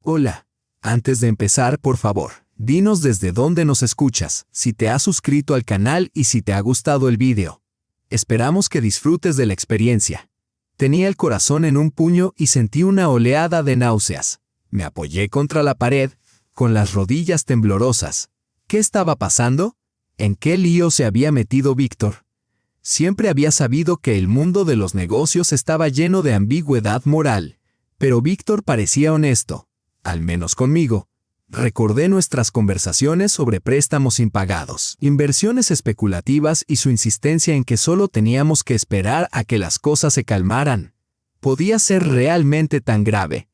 Hola. Antes de empezar, por favor, dinos desde dónde nos escuchas, si te has suscrito al canal y si te ha gustado el vídeo. Esperamos que disfrutes de la experiencia. Tenía el corazón en un puño y sentí una oleada de náuseas. Me apoyé contra la pared, con las rodillas temblorosas. ¿Qué estaba pasando? ¿En qué lío se había metido Víctor? Siempre había sabido que el mundo de los negocios estaba lleno de ambigüedad moral, pero Víctor parecía honesto, al menos conmigo. Recordé nuestras conversaciones sobre préstamos impagados, inversiones especulativas y su insistencia en que solo teníamos que esperar a que las cosas se calmaran. ¿Podía ser realmente tan grave?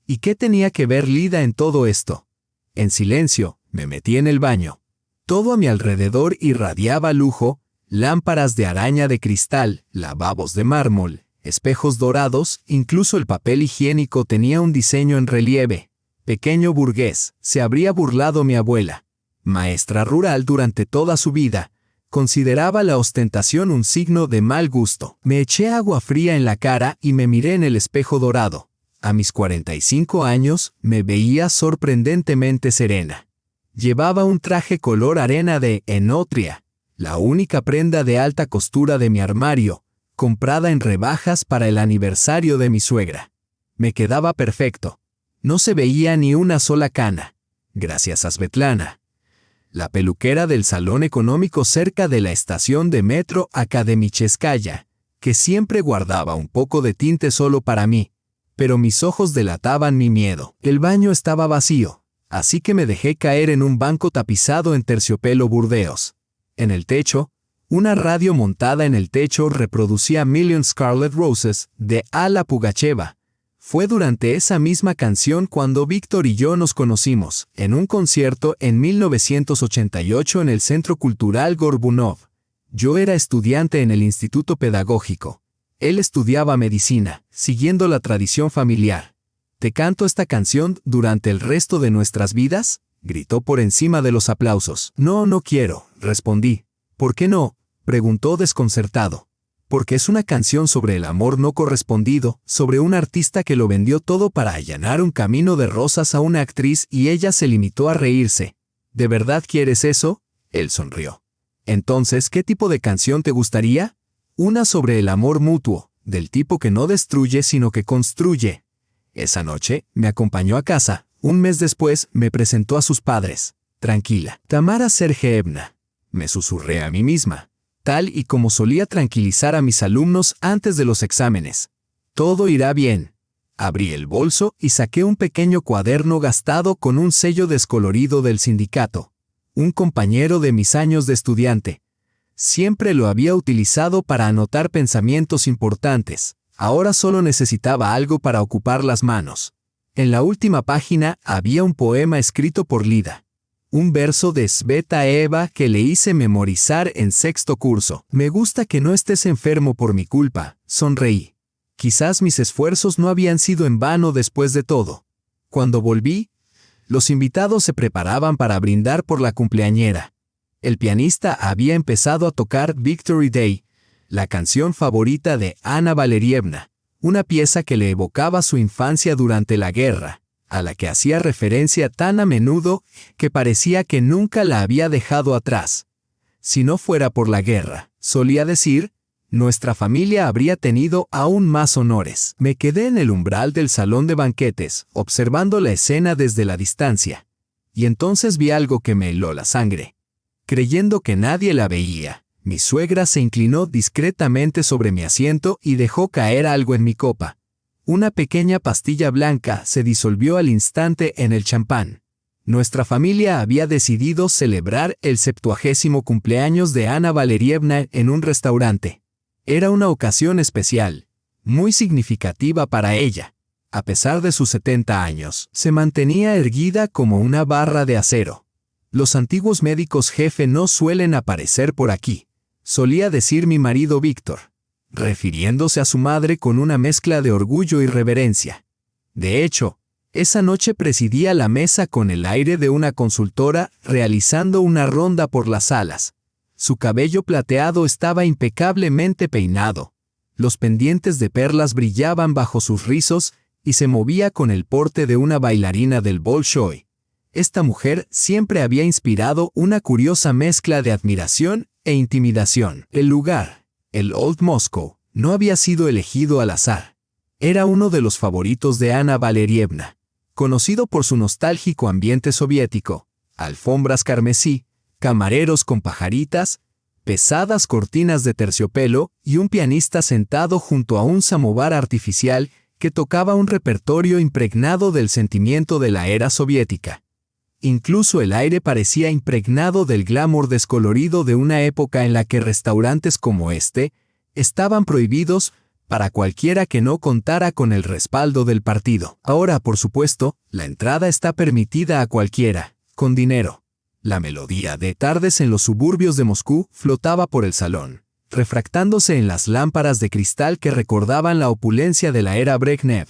¿Y qué tenía que ver Lida en todo esto? En silencio, me metí en el baño. Todo a mi alrededor irradiaba lujo, lámparas de araña de cristal, lavabos de mármol, espejos dorados, incluso el papel higiénico tenía un diseño en relieve. Pequeño burgués, se habría burlado mi abuela. Maestra rural durante toda su vida, consideraba la ostentación un signo de mal gusto. Me eché agua fría en la cara y me miré en el espejo dorado. A mis 45 años, me veía sorprendentemente serena. Llevaba un traje color arena de Enotria, la única prenda de alta costura de mi armario, comprada en rebajas para el aniversario de mi suegra. Me quedaba perfecto. No se veía ni una sola cana. Gracias a Svetlana, la peluquera del salón económico cerca de la estación de metro Akademicheskaya, que siempre guardaba un poco de tinte solo para mí. Pero mis ojos delataban mi miedo. El baño estaba vacío, así que me dejé caer en un banco tapizado en terciopelo burdeos. En el techo, una radio montada en el techo reproducía Million Scarlet Roses de Alla Pugacheva. Fue durante esa misma canción cuando Víctor y yo nos conocimos, en un concierto en 1988 en el Centro Cultural Gorbunov. Yo era estudiante en el Instituto Pedagógico. Él estudiaba medicina, siguiendo la tradición familiar. ¿Te canto esta canción durante el resto de nuestras vidas?, gritó por encima de los aplausos. No, no quiero, respondí. ¿Por qué no?, preguntó desconcertado. Porque es una canción sobre el amor no correspondido, sobre un artista que lo vendió todo para allanar un camino de rosas a una actriz y ella se limitó a reírse. ¿De verdad quieres eso?, él sonrió. Entonces, ¿qué tipo de canción te gustaría? Una sobre el amor mutuo, del tipo que no destruye sino que construye. Esa noche, me acompañó a casa. Un mes después, me presentó a sus padres. Tranquila, Tamara Sergeevna, me susurré a mí misma, tal y como solía tranquilizar a mis alumnos antes de los exámenes. Todo irá bien. Abrí el bolso y saqué un pequeño cuaderno gastado con un sello descolorido del sindicato. Un compañero de mis años de estudiante. Siempre lo había utilizado para anotar pensamientos importantes. Ahora solo necesitaba algo para ocupar las manos. En la última página había un poema escrito por Lida. Un verso de Svetaeva que le hice memorizar en sexto curso. Me gusta que no estés enfermo por mi culpa, sonreí. Quizás mis esfuerzos no habían sido en vano después de todo. Cuando volví, los invitados se preparaban para brindar por la cumpleañera. El pianista había empezado a tocar Victory Day, la canción favorita de Ana Valerievna, una pieza que le evocaba su infancia durante la guerra, a la que hacía referencia tan a menudo que parecía que nunca la había dejado atrás. Si no fuera por la guerra, solía decir, nuestra familia habría tenido aún más honores. Me quedé en el umbral del salón de banquetes, observando la escena desde la distancia. Y entonces vi algo que me heló la sangre. Creyendo que nadie la veía, mi suegra se inclinó discretamente sobre mi asiento y dejó caer algo en mi copa. Una pequeña pastilla blanca se disolvió al instante en el champán. Nuestra familia había decidido celebrar el 70º cumpleaños de Ana Valerievna en un restaurante. Era una ocasión especial, muy significativa para ella. A pesar de sus 70 años, se mantenía erguida como una barra de acero. Los antiguos médicos jefe no suelen aparecer por aquí, solía decir mi marido Víctor, refiriéndose a su madre con una mezcla de orgullo y reverencia. De hecho, esa noche presidía la mesa con el aire de una consultora realizando una ronda por las salas. Su cabello plateado estaba impecablemente peinado. Los pendientes de perlas brillaban bajo sus rizos y se movía con el porte de una bailarina del Bolshoi. Esta mujer siempre había inspirado una curiosa mezcla de admiración e intimidación. El lugar, el Old Moscow, no había sido elegido al azar. Era uno de los favoritos de Anna Valerievna, conocido por su nostálgico ambiente soviético, alfombras carmesí, camareros con pajaritas, pesadas cortinas de terciopelo y un pianista sentado junto a un samovar artificial que tocaba un repertorio impregnado del sentimiento de la era soviética. Incluso el aire parecía impregnado del glamour descolorido de una época en la que restaurantes como este estaban prohibidos para cualquiera que no contara con el respaldo del partido. Ahora, por supuesto, la entrada está permitida a cualquiera, con dinero. La melodía de Tardes en los suburbios de Moscú flotaba por el salón, refractándose en las lámparas de cristal que recordaban la opulencia de la era Brezhnev.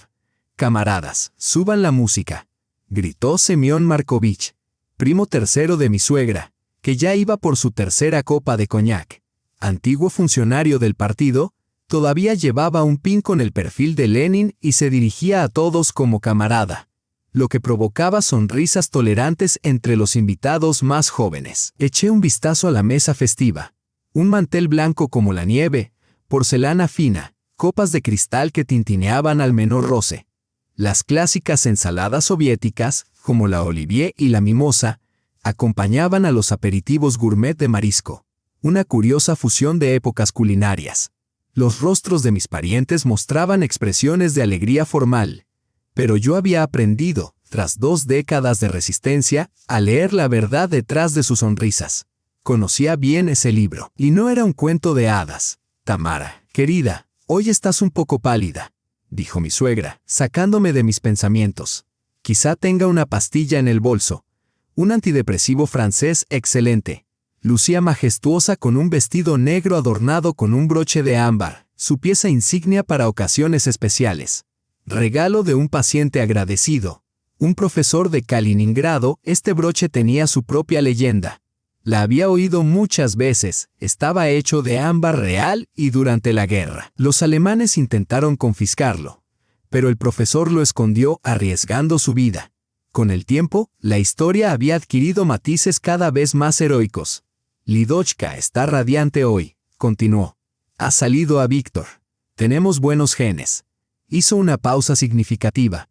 «Camaradas, suban la música», gritó Semyon Markovich, primo tercero de mi suegra, que ya iba por su tercera copa de coñac. Antiguo funcionario del partido, todavía llevaba un pin con el perfil de Lenin y se dirigía a todos como camarada, lo que provocaba sonrisas tolerantes entre los invitados más jóvenes. Eché un vistazo a la mesa festiva. Un mantel blanco como la nieve, porcelana fina, copas de cristal que tintineaban al menor roce. Las clásicas ensaladas soviéticas, como la Olivier y la mimosa, acompañaban a los aperitivos gourmet de marisco, una curiosa fusión de épocas culinarias. Los rostros de mis parientes mostraban expresiones de alegría formal, pero yo había aprendido, tras 2 décadas de resistencia, a leer la verdad detrás de sus sonrisas. Conocía bien ese libro, y no era un cuento de hadas. «Tamara, querida, hoy estás un poco pálida», dijo mi suegra, sacándome de mis pensamientos. «Quizá tenga una pastilla en el bolso. Un antidepresivo francés excelente». Lucía majestuosa con un vestido negro adornado con un broche de ámbar, su pieza insignia para ocasiones especiales. Regalo de un paciente agradecido. Un profesor de Kaliningrado, este broche tenía su propia leyenda. La había oído muchas veces, estaba hecho de ámbar real y durante la guerra. Los alemanes intentaron confiscarlo, pero el profesor lo escondió arriesgando su vida. Con el tiempo, la historia había adquirido matices cada vez más heroicos. «Lidochka está radiante hoy», continuó. «Ha salido a Víctor. Tenemos buenos genes». Hizo una pausa significativa.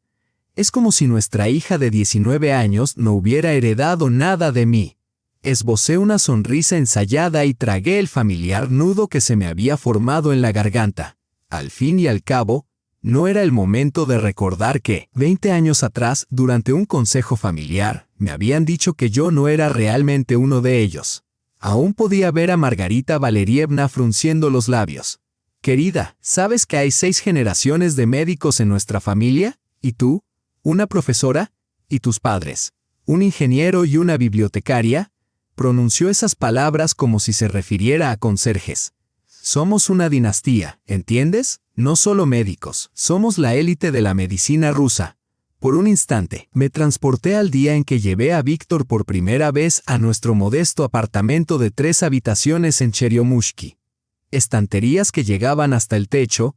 «Es como si nuestra hija de 19 años no hubiera heredado nada de mí». Esbocé una sonrisa ensayada y tragué el familiar nudo que se me había formado en la garganta. Al fin y al cabo, no era el momento de recordar que, 20 años atrás, durante un consejo familiar, me habían dicho que yo no era realmente uno de ellos. Aún podía ver a Margarita Valerievna frunciendo los labios. «Querida, ¿sabes que hay 6 generaciones de médicos en nuestra familia? ¿Y tú? ¿Una profesora? ¿Y tus padres? ¿Un ingeniero y una bibliotecaria?» Pronunció esas palabras como si se refiriera a conserjes. «Somos una dinastía, ¿entiendes? No solo médicos, somos la élite de la medicina rusa». Por un instante, me transporté al día en que llevé a Víctor por primera vez a nuestro modesto apartamento de 3 habitaciones en Cheryomushki. Estanterías que llegaban hasta el techo,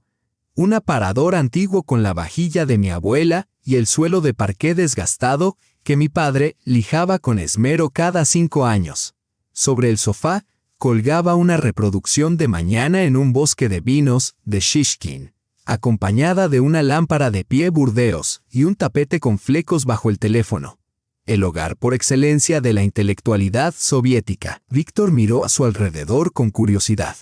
un aparador antiguo con la vajilla de mi abuela y el suelo de parqué desgastado que mi padre lijaba con esmero cada 5 años. Sobre el sofá, colgaba una reproducción de Mañana en un bosque de vinos de Shishkin, acompañada de una lámpara de pie Burdeos y un tapete con flecos bajo el teléfono. El hogar por excelencia de la intelectualidad soviética. Víctor miró a su alrededor con curiosidad.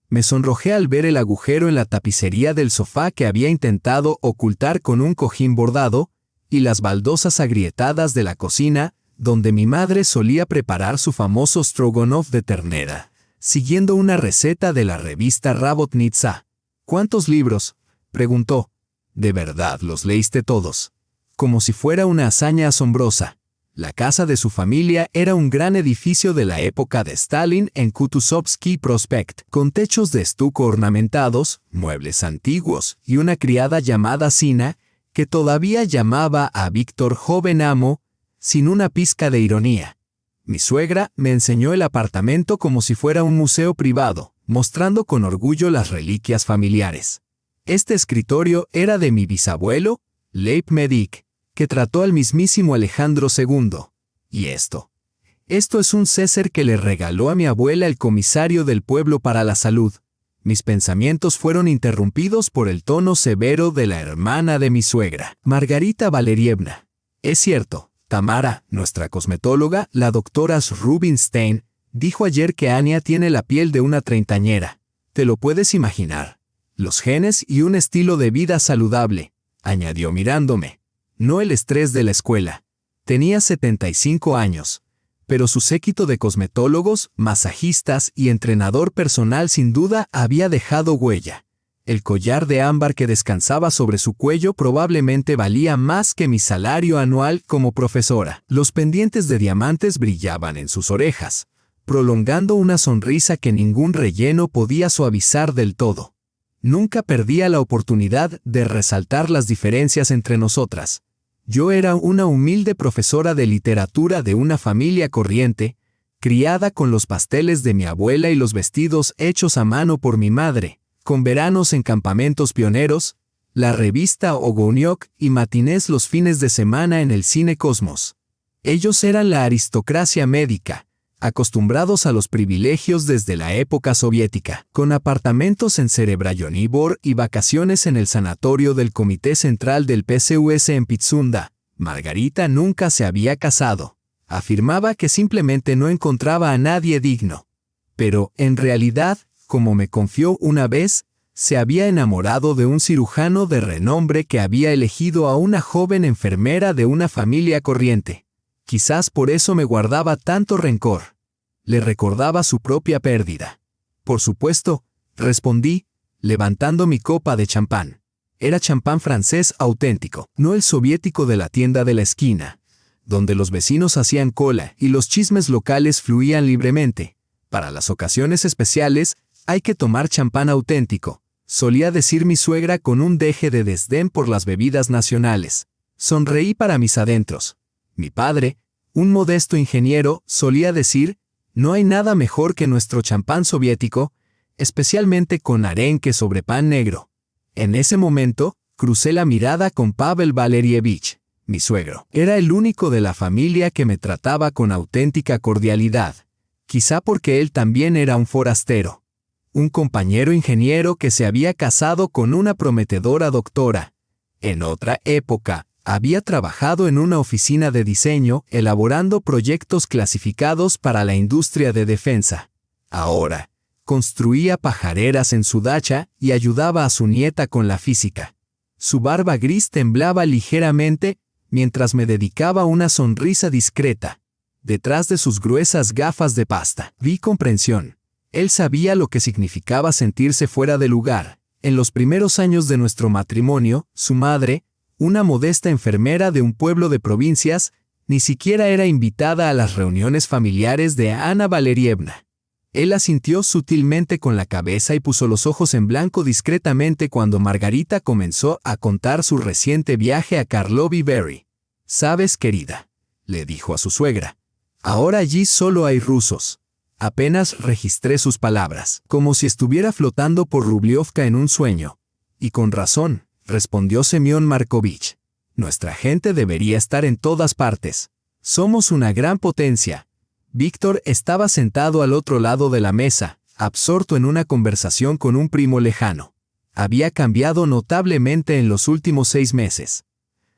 Me sonrojé al ver el agujero en la tapicería del sofá que había intentado ocultar con un cojín bordado, y las baldosas agrietadas de la cocina, donde mi madre solía preparar su famoso stroganov de ternera, siguiendo una receta de la revista Rabotnitsa. «¿Cuántos libros?», preguntó. «¿De verdad los leíste todos?». Como si fuera una hazaña asombrosa. La casa de su familia era un gran edificio de la época de Stalin en Kutuzovsky Prospect, con techos de estuco ornamentados, muebles antiguos y una criada llamada Sina, que todavía llamaba a Víctor joven amo, sin una pizca de ironía. Mi suegra me enseñó el apartamento como si fuera un museo privado, mostrando con orgullo las reliquias familiares. Este escritorio era de mi bisabuelo, Leibniz, que trató al mismísimo Alejandro II. Y esto es un César que le regaló a mi abuela el comisario del pueblo para la salud. Mis pensamientos fueron interrumpidos por el tono severo de la hermana de mi suegra, Margarita Valerievna. Es cierto, Tamara, nuestra cosmetóloga, la doctora Rubinstein, dijo ayer que Anya tiene la piel de una treintañera. ¿Te lo puedes imaginar? Los genes y un estilo de vida saludable, añadió mirándome. No el estrés de la escuela. Tenía 75 años. Pero su séquito de cosmetólogos, masajistas y entrenador personal sin duda había dejado huella. El collar de ámbar que descansaba sobre su cuello probablemente valía más que mi salario anual como profesora. Los pendientes de diamantes brillaban en sus orejas, prolongando una sonrisa que ningún relleno podía suavizar del todo. Nunca perdía la oportunidad de resaltar las diferencias entre nosotras. Yo era una humilde profesora de literatura de una familia corriente, criada con los pasteles de mi abuela y los vestidos hechos a mano por mi madre, con veranos en campamentos pioneros, la revista Ogoniok y matinés los fines de semana en el Cine Cosmos. Ellos eran la aristocracia médica, acostumbrados a los privilegios desde la época soviética, con apartamentos en Serebrayonibor y vacaciones en el sanatorio del Comité Central del PCUS en Pitsunda. Margarita nunca se había casado. Afirmaba que simplemente no encontraba a nadie digno. Pero, en realidad, como me confió una vez, se había enamorado de un cirujano de renombre que había elegido a una joven enfermera de una familia corriente. Quizás por eso me guardaba tanto rencor. Le recordaba su propia pérdida. Por supuesto, respondí, levantando mi copa de champán. Era champán francés auténtico, no el soviético de la tienda de la esquina, donde los vecinos hacían cola y los chismes locales fluían libremente. Para las ocasiones especiales, hay que tomar champán auténtico, solía decir mi suegra con un deje de desdén por las bebidas nacionales. Sonreí para mis adentros. Mi padre, un modesto ingeniero, solía decir, no hay nada mejor que nuestro champán soviético, especialmente con arenque sobre pan negro. En ese momento, crucé la mirada con Pavel Valerievich, mi suegro. Era el único de la familia que me trataba con auténtica cordialidad, quizá porque él también era un forastero. Un compañero ingeniero que se había casado con una prometedora doctora. En otra época, había trabajado en una oficina de diseño, elaborando proyectos clasificados para la industria de defensa. Ahora, construía pajareras en su dacha y ayudaba a su nieta con la física. Su barba gris temblaba ligeramente mientras me dedicaba una sonrisa discreta. Detrás de sus gruesas gafas de pasta, vi comprensión. Él sabía lo que significaba sentirse fuera de lugar. En los primeros años de nuestro matrimonio, su madre, una modesta enfermera de un pueblo de provincias, ni siquiera era invitada a las reuniones familiares de Ana Valerievna. Él asintió sutilmente con la cabeza y puso los ojos en blanco discretamente cuando Margarita comenzó a contar su reciente viaje a Karlovy Vary. «Sabes, querida», le dijo a su suegra, «ahora allí solo hay rusos». Apenas registré sus palabras, como si estuviera flotando por Rubliovka en un sueño. «Y con razón», respondió Semyon Markovich. «Nuestra gente debería estar en todas partes. Somos una gran potencia». Víctor estaba sentado al otro lado de la mesa, absorto en una conversación con un primo lejano. Había cambiado notablemente en los últimos 6 meses.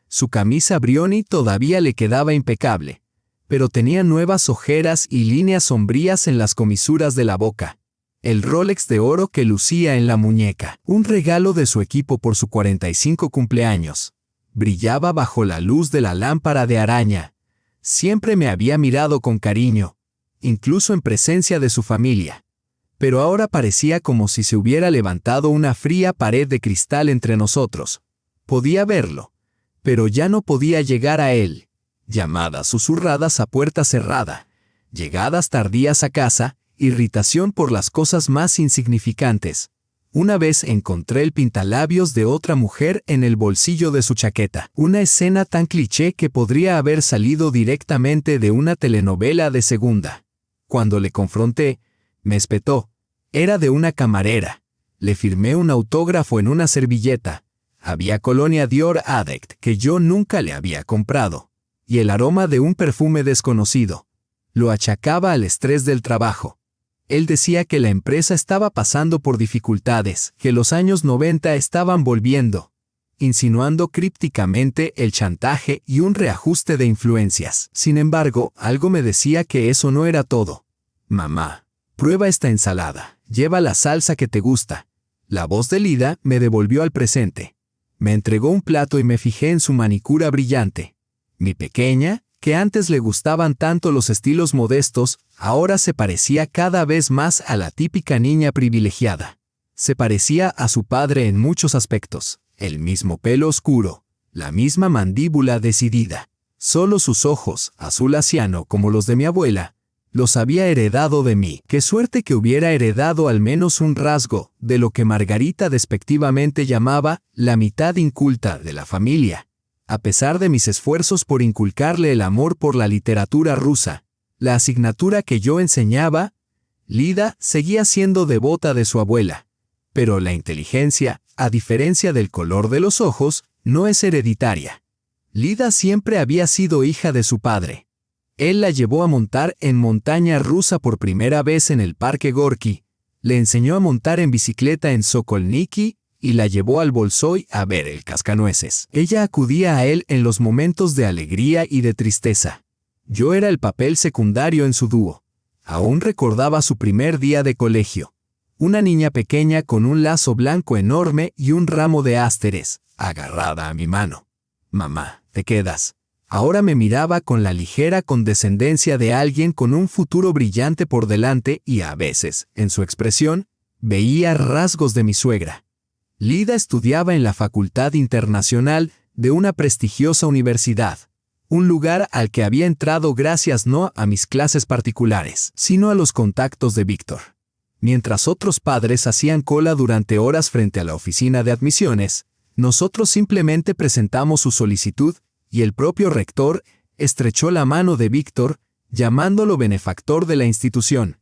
Su camisa Brioni todavía le quedaba impecable, pero tenía nuevas ojeras y líneas sombrías en las comisuras de la boca. El Rolex de oro que lucía en la muñeca, un regalo de su equipo por su 45 cumpleaños, brillaba bajo la luz de la lámpara de araña. Siempre me había mirado con cariño, incluso en presencia de su familia. Pero ahora parecía como si se hubiera levantado una fría pared de cristal entre nosotros. Podía verlo, pero ya no podía llegar a él. Llamadas susurradas a puerta cerrada, llegadas tardías a casa, irritación por las cosas más insignificantes. Una vez encontré el pintalabios de otra mujer en el bolsillo de su chaqueta. Una escena tan cliché que podría haber salido directamente de una telenovela de segunda. Cuando le confronté, me espetó. Era de una camarera. Le firmé un autógrafo en una servilleta. Había colonia Dior Addict que yo nunca le había comprado, y el aroma de un perfume desconocido. Lo achacaba al estrés del trabajo. Él decía que la empresa estaba pasando por dificultades, que los años 90 estaban volviendo, insinuando crípticamente el chantaje y un reajuste de influencias. Sin embargo, algo me decía que eso no era todo. Mamá, prueba esta ensalada, lleva la salsa que te gusta. La voz de Lida me devolvió al presente. Me entregó un plato y me fijé en su manicura brillante. Mi pequeña, que antes le gustaban tanto los estilos modestos, ahora se parecía cada vez más a la típica niña privilegiada. Se parecía a su padre en muchos aspectos. El mismo pelo oscuro, la misma mandíbula decidida. Solo sus ojos, azul asiano como los de mi abuela, los había heredado de mí. Qué suerte que hubiera heredado al menos un rasgo de lo que Margarita despectivamente llamaba la mitad inculta de la familia. A pesar de mis esfuerzos por inculcarle el amor por la literatura rusa, la asignatura que yo enseñaba, Lida seguía siendo devota de su abuela. Pero la inteligencia, a diferencia del color de los ojos, no es hereditaria. Lida siempre había sido hija de su padre. Él la llevó a montar en montaña rusa por primera vez en el Parque Gorky, le enseñó a montar en bicicleta en Sokolniki y la llevó al Bolshoi a ver el cascanueces. Ella acudía a él en los momentos de alegría y de tristeza. Yo era el papel secundario en su dúo. Aún recordaba su primer día de colegio. Una niña pequeña con un lazo blanco enorme y un ramo de ásteres, agarrada a mi mano. Mamá, te quedas. Ahora me miraba con la ligera condescendencia de alguien con un futuro brillante por delante y a veces, en su expresión, veía rasgos de mi suegra. Lida estudiaba en la Facultad Internacional de una prestigiosa universidad, un lugar al que había entrado gracias no a mis clases particulares, sino a los contactos de Víctor. Mientras otros padres hacían cola durante horas frente a la oficina de admisiones, nosotros simplemente presentamos su solicitud y el propio rector estrechó la mano de Víctor, llamándolo benefactor de la institución.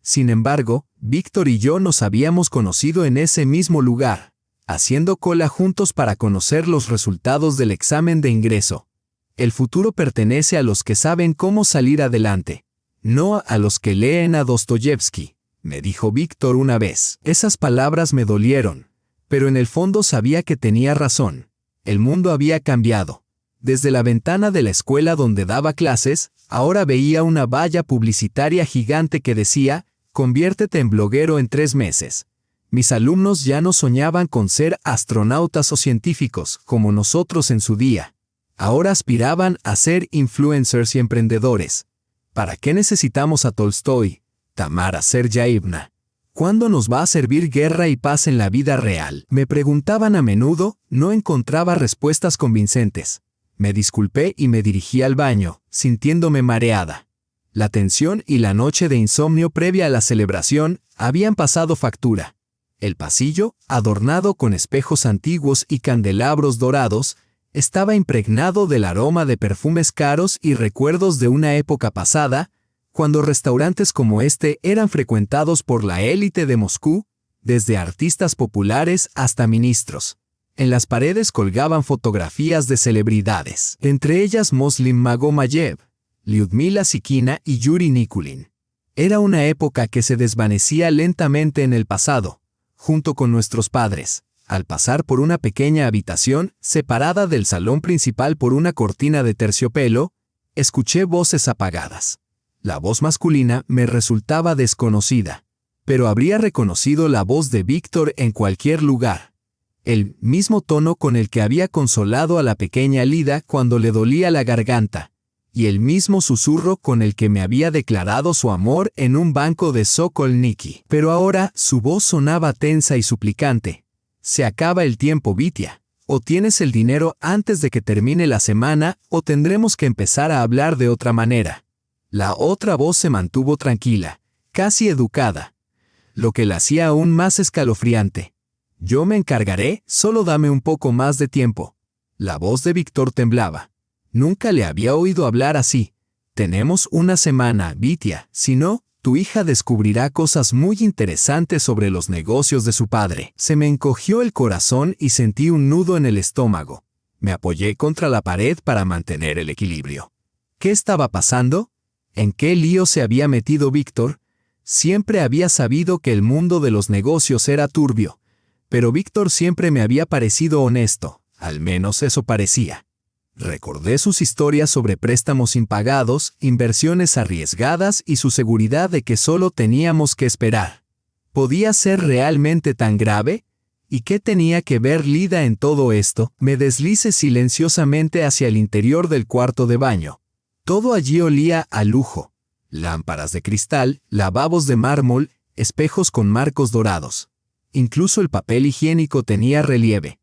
Sin embargo, Víctor y yo nos habíamos conocido en ese mismo lugar, haciendo cola juntos para conocer los resultados del examen de ingreso. El futuro pertenece a los que saben cómo salir adelante, no a los que leen a Dostoyevsky, me dijo Víctor una vez. Esas palabras me dolieron, pero en el fondo sabía que tenía razón. El mundo había cambiado. Desde la ventana de la escuela donde daba clases, ahora veía una valla publicitaria gigante que decía, «Conviértete en bloguero en 3 meses». Mis alumnos ya no soñaban con ser astronautas o científicos, como nosotros en su día. Ahora aspiraban a ser influencers y emprendedores. ¿Para qué necesitamos a Tolstoy, Tamara Sergeyevna? ¿Cuándo nos va a servir guerra y paz en la vida real? Me preguntaban a menudo, no encontraba respuestas convincentes. Me disculpé y me dirigí al baño, sintiéndome mareada. La tensión y la noche de insomnio previa a la celebración habían pasado factura. El pasillo, adornado con espejos antiguos y candelabros dorados, estaba impregnado del aroma de perfumes caros y recuerdos de una época pasada, cuando restaurantes como este eran frecuentados por la élite de Moscú, desde artistas populares hasta ministros. En las paredes colgaban fotografías de celebridades, entre ellas Muslim Magomayev, Lyudmila Sikina y Yuri Nikulin. Era una época que se desvanecía lentamente en el pasado, junto con nuestros padres. Al pasar por una pequeña habitación, separada del salón principal por una cortina de terciopelo, escuché voces apagadas. La voz masculina me resultaba desconocida, pero habría reconocido la voz de Víctor en cualquier lugar. El mismo tono con el que había consolado a la pequeña Lida cuando le dolía la garganta, y el mismo susurro con el que me había declarado su amor en un banco de Sokolniki. Pero ahora su voz sonaba tensa y suplicante. «Se acaba el tiempo, Vitya. O tienes el dinero antes de que termine la semana, o tendremos que empezar a hablar de otra manera». La otra voz se mantuvo tranquila, casi educada, lo que la hacía aún más escalofriante. «Yo me encargaré, solo dame un poco más de tiempo». La voz de Víctor temblaba. Nunca le había oído hablar así. «Tenemos una semana, Vitya, si no, tu hija descubrirá cosas muy interesantes sobre los negocios de su padre. Se me encogió el corazón y sentí un nudo en el estómago. Me apoyé contra la pared para mantener el equilibrio. ¿Qué estaba pasando? ¿En qué lío se había metido Víctor? Siempre había sabido que el mundo de los negocios era turbio, pero Víctor siempre me había parecido honesto, al menos eso parecía. Recordé sus historias sobre préstamos impagados, inversiones arriesgadas y su seguridad de que solo teníamos que esperar. ¿Podía ser realmente tan grave? ¿Y qué tenía que ver Lida en todo esto? Me deslicé silenciosamente hacia el interior del cuarto de baño. Todo allí olía a lujo. Lámparas de cristal, lavabos de mármol, espejos con marcos dorados. Incluso el papel higiénico tenía relieve.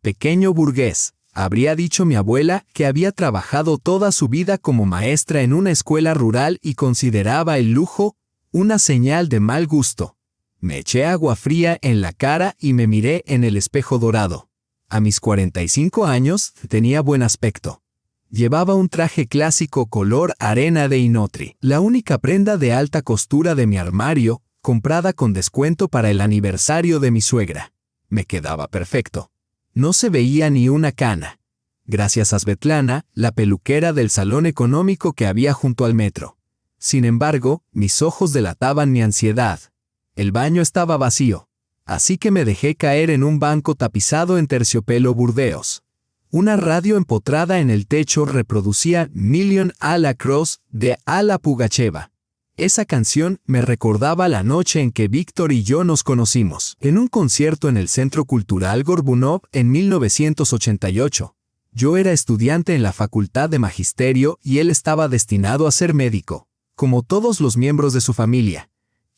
Pequeño burgués, habría dicho mi abuela, que había trabajado toda su vida como maestra en una escuela rural y consideraba el lujo una señal de mal gusto. Me eché agua fría en la cara y me miré en el espejo dorado. A mis 45 años tenía buen aspecto. Llevaba un traje clásico color arena de Inotri, la única prenda de alta costura de mi armario, comprada con descuento para el aniversario de mi suegra. Me quedaba perfecto. No se veía ni una cana. Gracias a Svetlana, la peluquera del salón económico que había junto al metro. Sin embargo, mis ojos delataban mi ansiedad. El baño estaba vacío, así que me dejé caer en un banco tapizado en terciopelo burdeos. Una radio empotrada en el techo reproducía Million a la Cross de Alla Pugacheva. Esa canción me recordaba la noche en que Víctor y yo nos conocimos, en un concierto en el Centro Cultural Gorbunov en 1988. Yo era estudiante en la Facultad de Magisterio y él estaba destinado a ser médico, como todos los miembros de su familia.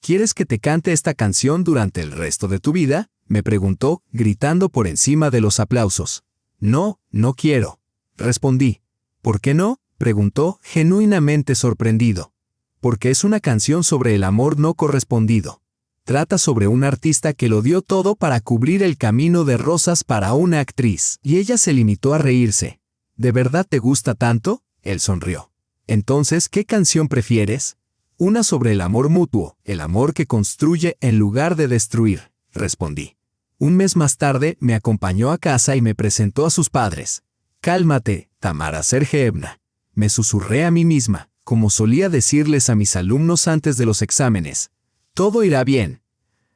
¿Quieres que te cante esta canción durante el resto de tu vida?, me preguntó, gritando por encima de los aplausos. No, no quiero, respondí. ¿Por qué no?, preguntó, genuinamente sorprendido. Porque es una canción sobre el amor no correspondido. Trata sobre un artista que lo dio todo para cubrir el camino de rosas para una actriz, y ella se limitó a reírse. ¿De verdad te gusta tanto?, él sonrió. Entonces, ¿qué canción prefieres? Una sobre el amor mutuo, el amor que construye en lugar de destruir, respondí. Un mes más tarde me acompañó a casa y me presentó a sus padres. Cálmate, Tamara Sergeyevna, me susurré a mí misma, como solía decirles a mis alumnos antes de los exámenes. Todo irá bien.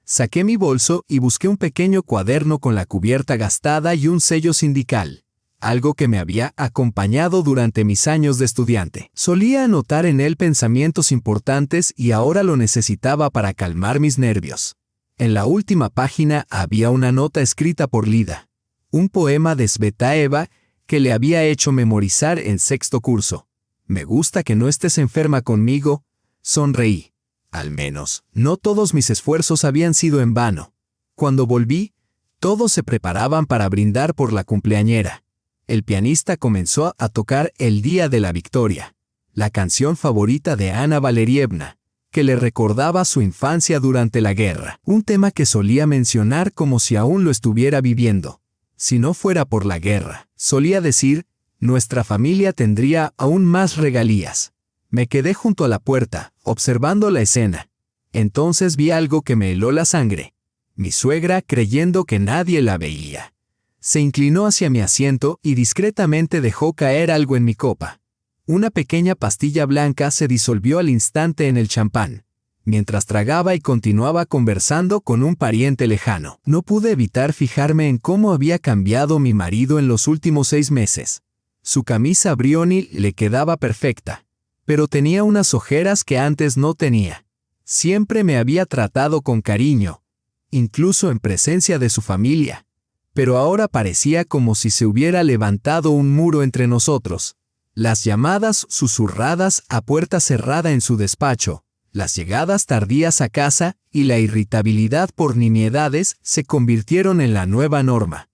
Saqué mi bolso y busqué un pequeño cuaderno con la cubierta gastada y un sello sindical. Algo que me había acompañado durante mis años de estudiante. Solía anotar en él pensamientos importantes y ahora lo necesitaba para calmar mis nervios. En la última página había una nota escrita por Lida. Un poema de Svetaeva que le había hecho memorizar en sexto curso. Me gusta que no estés enferma conmigo. Sonreí. Al menos, no todos mis esfuerzos habían sido en vano. Cuando volví, todos se preparaban para brindar por la cumpleañera. El pianista comenzó a tocar El Día de la Victoria, la canción favorita de Ana Valerievna, que le recordaba su infancia durante la guerra, un tema que solía mencionar como si aún lo estuviera viviendo. Si no fuera por la guerra, solía decir, nuestra familia tendría aún más regalías. Me quedé junto a la puerta, observando la escena. Entonces vi algo que me heló la sangre. Mi suegra, creyendo que nadie la veía, se inclinó hacia mi asiento y discretamente dejó caer algo en mi copa. Una pequeña pastilla blanca se disolvió al instante en el champán, mientras tragaba y continuaba conversando con un pariente lejano. No pude evitar fijarme en cómo había cambiado mi marido en los últimos 6 meses. Su camisa Brioni le quedaba perfecta, pero tenía unas ojeras que antes no tenía. Siempre me había tratado con cariño, incluso en presencia de su familia. Pero ahora parecía como si se hubiera levantado un muro entre nosotros. Las llamadas susurradas a puerta cerrada en su despacho, las llegadas tardías a casa y la irritabilidad por nimiedades se convirtieron en la nueva norma.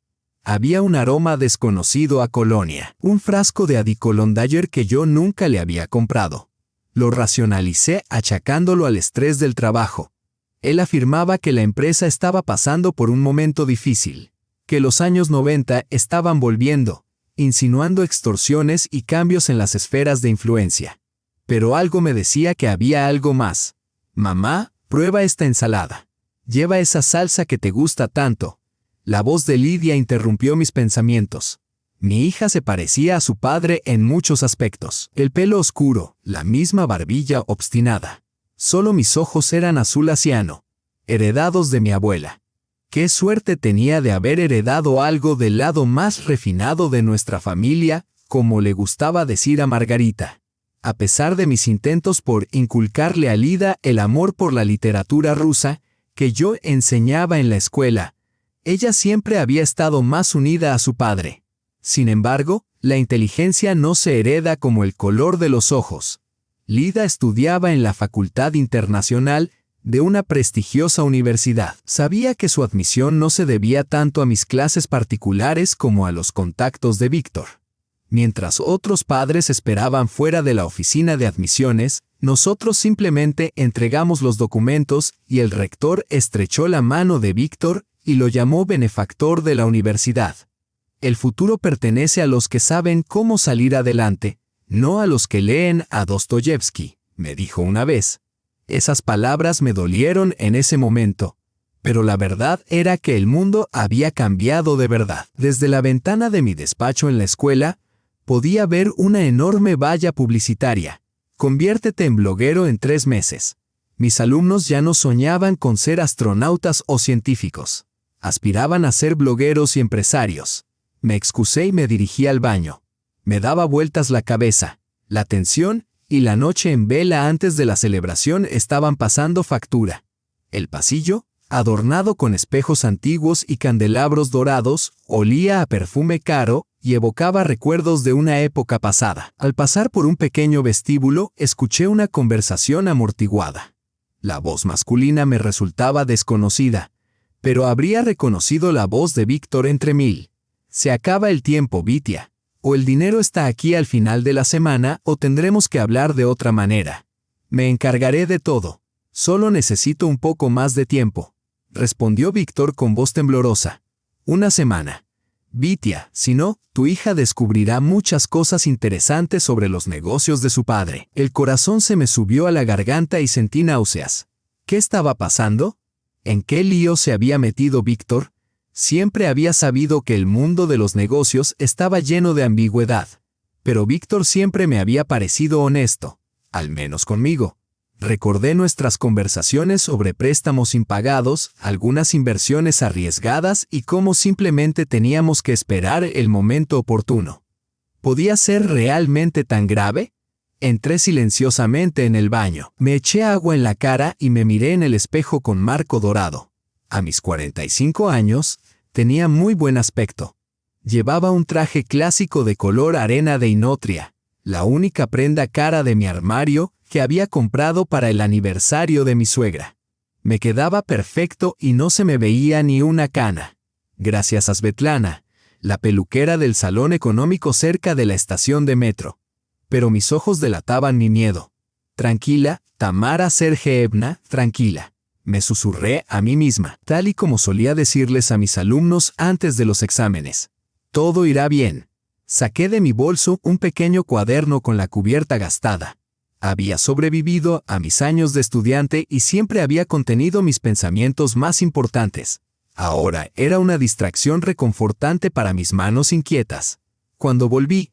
Había un aroma desconocido a colonia, un frasco de Adicolondayer que yo nunca le había comprado. Lo racionalicé achacándolo al estrés del trabajo. Él afirmaba que la empresa estaba pasando por un momento difícil, que los años 90 estaban volviendo, insinuando extorsiones y cambios en las esferas de influencia. Pero algo me decía que había algo más Mamá, prueba esta ensalada. Lleva esa salsa que te gusta tanto. La voz de Lidia interrumpió mis pensamientos. Mi hija se parecía a su padre en muchos aspectos. El pelo oscuro, la misma barbilla obstinada. Solo mis ojos eran azul asiano, heredados de mi abuela. Qué suerte tenía de haber heredado algo del lado más refinado de nuestra familia, como le gustaba decir a Margarita. A pesar de mis intentos por inculcarle a Lida el amor por la literatura rusa, que yo enseñaba en la escuela, ella siempre había estado más unida a su padre. Sin embargo, la inteligencia no se hereda como el color de los ojos. Lida estudiaba en la Facultad Internacional de una prestigiosa universidad. Sabía que su admisión no se debía tanto a mis clases particulares como a los contactos de Víctor. Mientras otros padres esperaban fuera de la oficina de admisiones, nosotros simplemente entregamos los documentos y el rector estrechó la mano de Víctor y lo llamó benefactor de la universidad. El futuro pertenece a los que saben cómo salir adelante, no a los que leen a Dostoyevsky, me dijo una vez. Esas palabras me dolieron en ese momento, pero la verdad era que el mundo había cambiado de verdad. Desde la ventana de mi despacho en la escuela, podía ver una enorme valla publicitaria. Conviértete en bloguero en 3 meses. Mis alumnos ya no soñaban con ser astronautas o científicos. Aspiraban a ser blogueros y empresarios. Me excusé y me dirigí al baño. Me daba vueltas la cabeza. La tensión y la noche en vela antes de la celebración estaban pasando factura. El pasillo, adornado con espejos antiguos y candelabros dorados, olía a perfume caro y evocaba recuerdos de una época pasada. Al pasar por un pequeño vestíbulo, escuché una conversación amortiguada. La voz masculina me resultaba desconocida, pero habría reconocido la voz de Víctor entre mil. Se acaba el tiempo, Vitia. O el dinero está aquí al final de la semana o tendremos que hablar de otra manera. Me encargaré de todo. Solo necesito un poco más de tiempo, respondió Víctor con voz temblorosa. 1 semana. Vitia, si no, tu hija descubrirá muchas cosas interesantes sobre los negocios de su padre. El corazón se me subió a la garganta y sentí náuseas. ¿Qué estaba pasando? ¿En qué lío se había metido Víctor? Siempre había sabido que el mundo de los negocios estaba lleno de ambigüedad. Pero Víctor siempre me había parecido honesto, al menos conmigo. Recordé nuestras conversaciones sobre préstamos impagados, algunas inversiones arriesgadas y cómo simplemente teníamos que esperar el momento oportuno. ¿Podía ser realmente tan grave? Entré silenciosamente en el baño. Me eché agua en la cara y me miré en el espejo con marco dorado. A mis 45 años, tenía muy buen aspecto. Llevaba un traje clásico de color arena de Inotria, la única prenda cara de mi armario que había comprado para el aniversario de mi suegra. Me quedaba perfecto y no se me veía ni una cana. Gracias a Svetlana, la peluquera del salón económico cerca de la estación de metro. Pero mis ojos delataban mi miedo. Tranquila, Tamara Sergeevna, tranquila. Me susurré a mí misma, tal y como solía decirles a mis alumnos antes de los exámenes. Todo irá bien. Saqué de mi bolso un pequeño cuaderno con la cubierta gastada. Había sobrevivido a mis años de estudiante y siempre había contenido mis pensamientos más importantes. Ahora era una distracción reconfortante para mis manos inquietas. Cuando volví,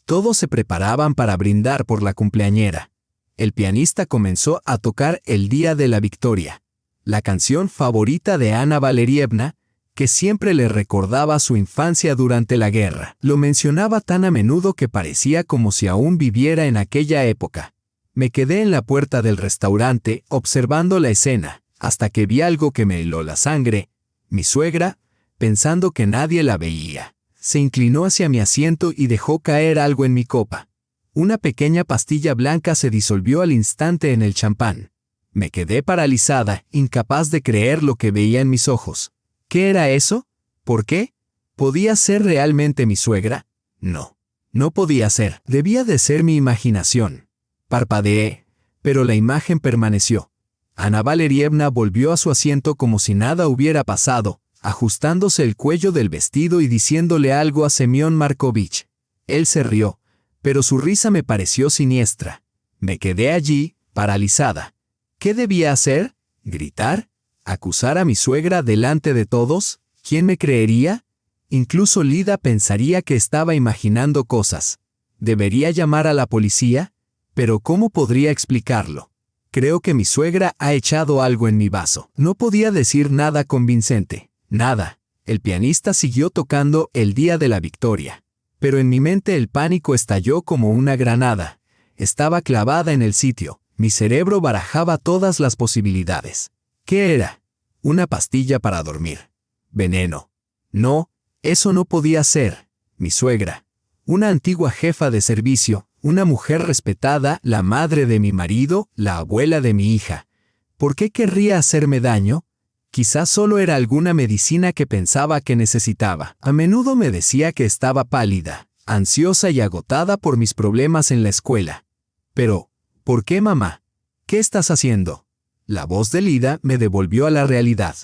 todos se preparaban para brindar por la cumpleañera. El pianista comenzó a tocar El Día de la Victoria, la canción favorita de Ana Valerievna, que siempre le recordaba su infancia durante la guerra. Lo mencionaba tan a menudo que parecía como si aún viviera en aquella época. Me quedé en la puerta del restaurante observando la escena, hasta que vi algo que me heló la sangre. Mi suegra, pensando que nadie la veía, se inclinó hacia mi asiento y dejó caer algo en mi copa. Una pequeña pastilla blanca se disolvió al instante en el champán. Me quedé paralizada, incapaz de creer lo que veía en mis ojos. ¿Qué era eso? ¿Por qué? ¿Podía ser realmente mi suegra? No, no podía ser. Debía de ser mi imaginación. Parpadeé, pero la imagen permaneció. Ana Valerievna volvió a su asiento como si nada hubiera pasado, ajustándose el cuello del vestido y diciéndole algo a Semyon Markovich. Él se rió, pero su risa me pareció siniestra. Me quedé allí, paralizada. ¿Qué debía hacer? ¿Gritar? ¿Acusar a mi suegra delante de todos? ¿Quién me creería? Incluso Lida pensaría que estaba imaginando cosas. ¿Debería llamar a la policía? Pero ¿cómo podría explicarlo? Creo que mi suegra ha echado algo en mi vaso. No podía decir nada convincente. Nada. El pianista siguió tocando El Día de la Victoria. Pero en mi mente el pánico estalló como una granada. Estaba clavada en el sitio. Mi cerebro barajaba todas las posibilidades. ¿Qué era? Una pastilla para dormir. Veneno. No, eso no podía ser. Mi suegra. Una antigua jefa de servicio, una mujer respetada, la madre de mi marido, la abuela de mi hija. ¿Por qué querría hacerme daño? Quizás solo era alguna medicina que pensaba que necesitaba. A menudo me decía que estaba pálida, ansiosa y agotada por mis problemas en la escuela. Pero, ¿por qué, mamá? ¿Qué estás haciendo? La voz de Lida me devolvió a la realidad.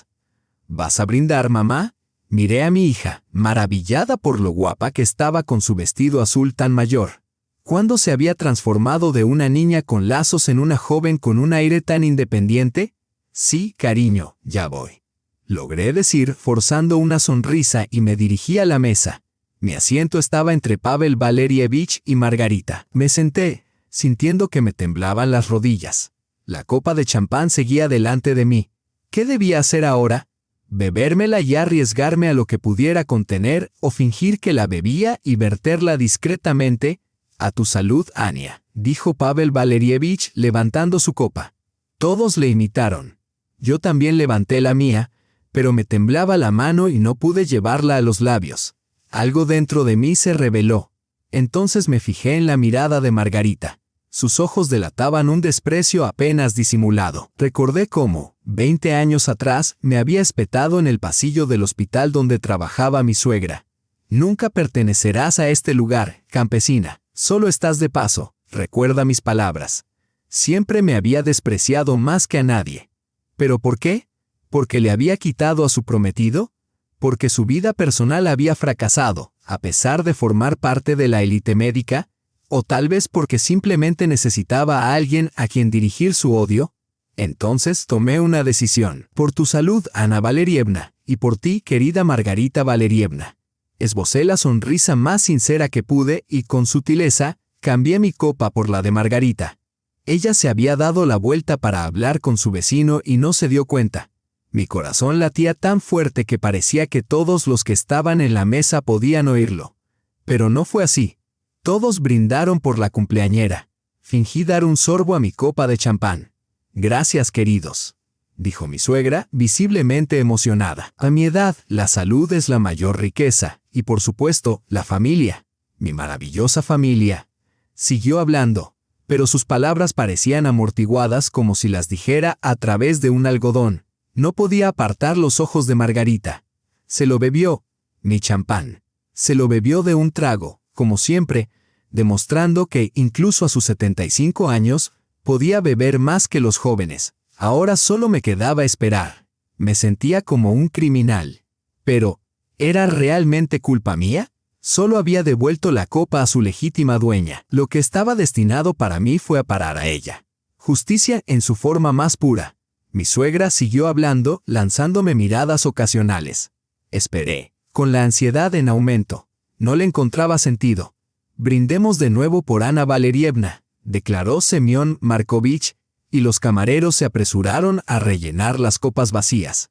¿Vas a brindar, mamá? Miré a mi hija, maravillada por lo guapa que estaba con su vestido azul tan mayor. ¿Cuándo se había transformado de una niña con lazos en una joven con un aire tan independiente? Sí, cariño, ya voy. Logré decir, forzando una sonrisa, y me dirigí a la mesa. Mi asiento estaba entre Pavel Valerievich y Margarita. Me senté, sintiendo que me temblaban las rodillas. La copa de champán seguía delante de mí. ¿Qué debía hacer ahora? ¿Bebérmela y arriesgarme a lo que pudiera contener, o fingir que la bebía y verterla discretamente? A tu salud, Ania, dijo Pavel Valerievich levantando su copa. Todos le imitaron. Yo también levanté la mía, pero me temblaba la mano y no pude llevarla a los labios. Algo dentro de mí se rebeló. Entonces me fijé en la mirada de Margarita. Sus ojos delataban un desprecio apenas disimulado. Recordé cómo, 20 años atrás, me había espetado en el pasillo del hospital donde trabajaba mi suegra. Nunca pertenecerás a este lugar, campesina. Solo estás de paso. Recuerda mis palabras. Siempre me había despreciado más que a nadie. ¿Pero por qué? ¿Porque le había quitado a su prometido? ¿Porque su vida personal había fracasado, a pesar de formar parte de la élite médica? ¿O tal vez porque simplemente necesitaba a alguien a quien dirigir su odio? Entonces tomé una decisión. Por tu salud, Ana Valerievna, y por ti, querida Margarita Valerievna. Esbocé la sonrisa más sincera que pude y, con sutileza, cambié mi copa por la de Margarita. Ella se había dado la vuelta para hablar con su vecino y no se dio cuenta. Mi corazón latía tan fuerte que parecía que todos los que estaban en la mesa podían oírlo. Pero no fue así. Todos brindaron por la cumpleañera. Fingí dar un sorbo a mi copa de champán. Gracias, queridos, dijo mi suegra, visiblemente emocionada. A mi edad, la salud es la mayor riqueza, y por supuesto, la familia. Mi maravillosa familia. Siguió hablando, pero sus palabras parecían amortiguadas como si las dijera a través de un algodón. No podía apartar los ojos de Margarita. Se lo bebió, mi champán. Se lo bebió de un trago, como siempre, demostrando que, incluso a sus 75 años, podía beber más que los jóvenes. Ahora solo me quedaba esperar. Me sentía como un criminal. Pero, ¿era realmente culpa mía? Solo había devuelto la copa a su legítima dueña. Lo que estaba destinado para mí fue a parar a ella. Justicia en su forma más pura. Mi suegra siguió hablando, lanzándome miradas ocasionales. Esperé, con la ansiedad en aumento. No le encontraba sentido. Brindemos de nuevo por Ana Valerievna, declaró Semyon Markovich, y los camareros se apresuraron a rellenar las copas vacías.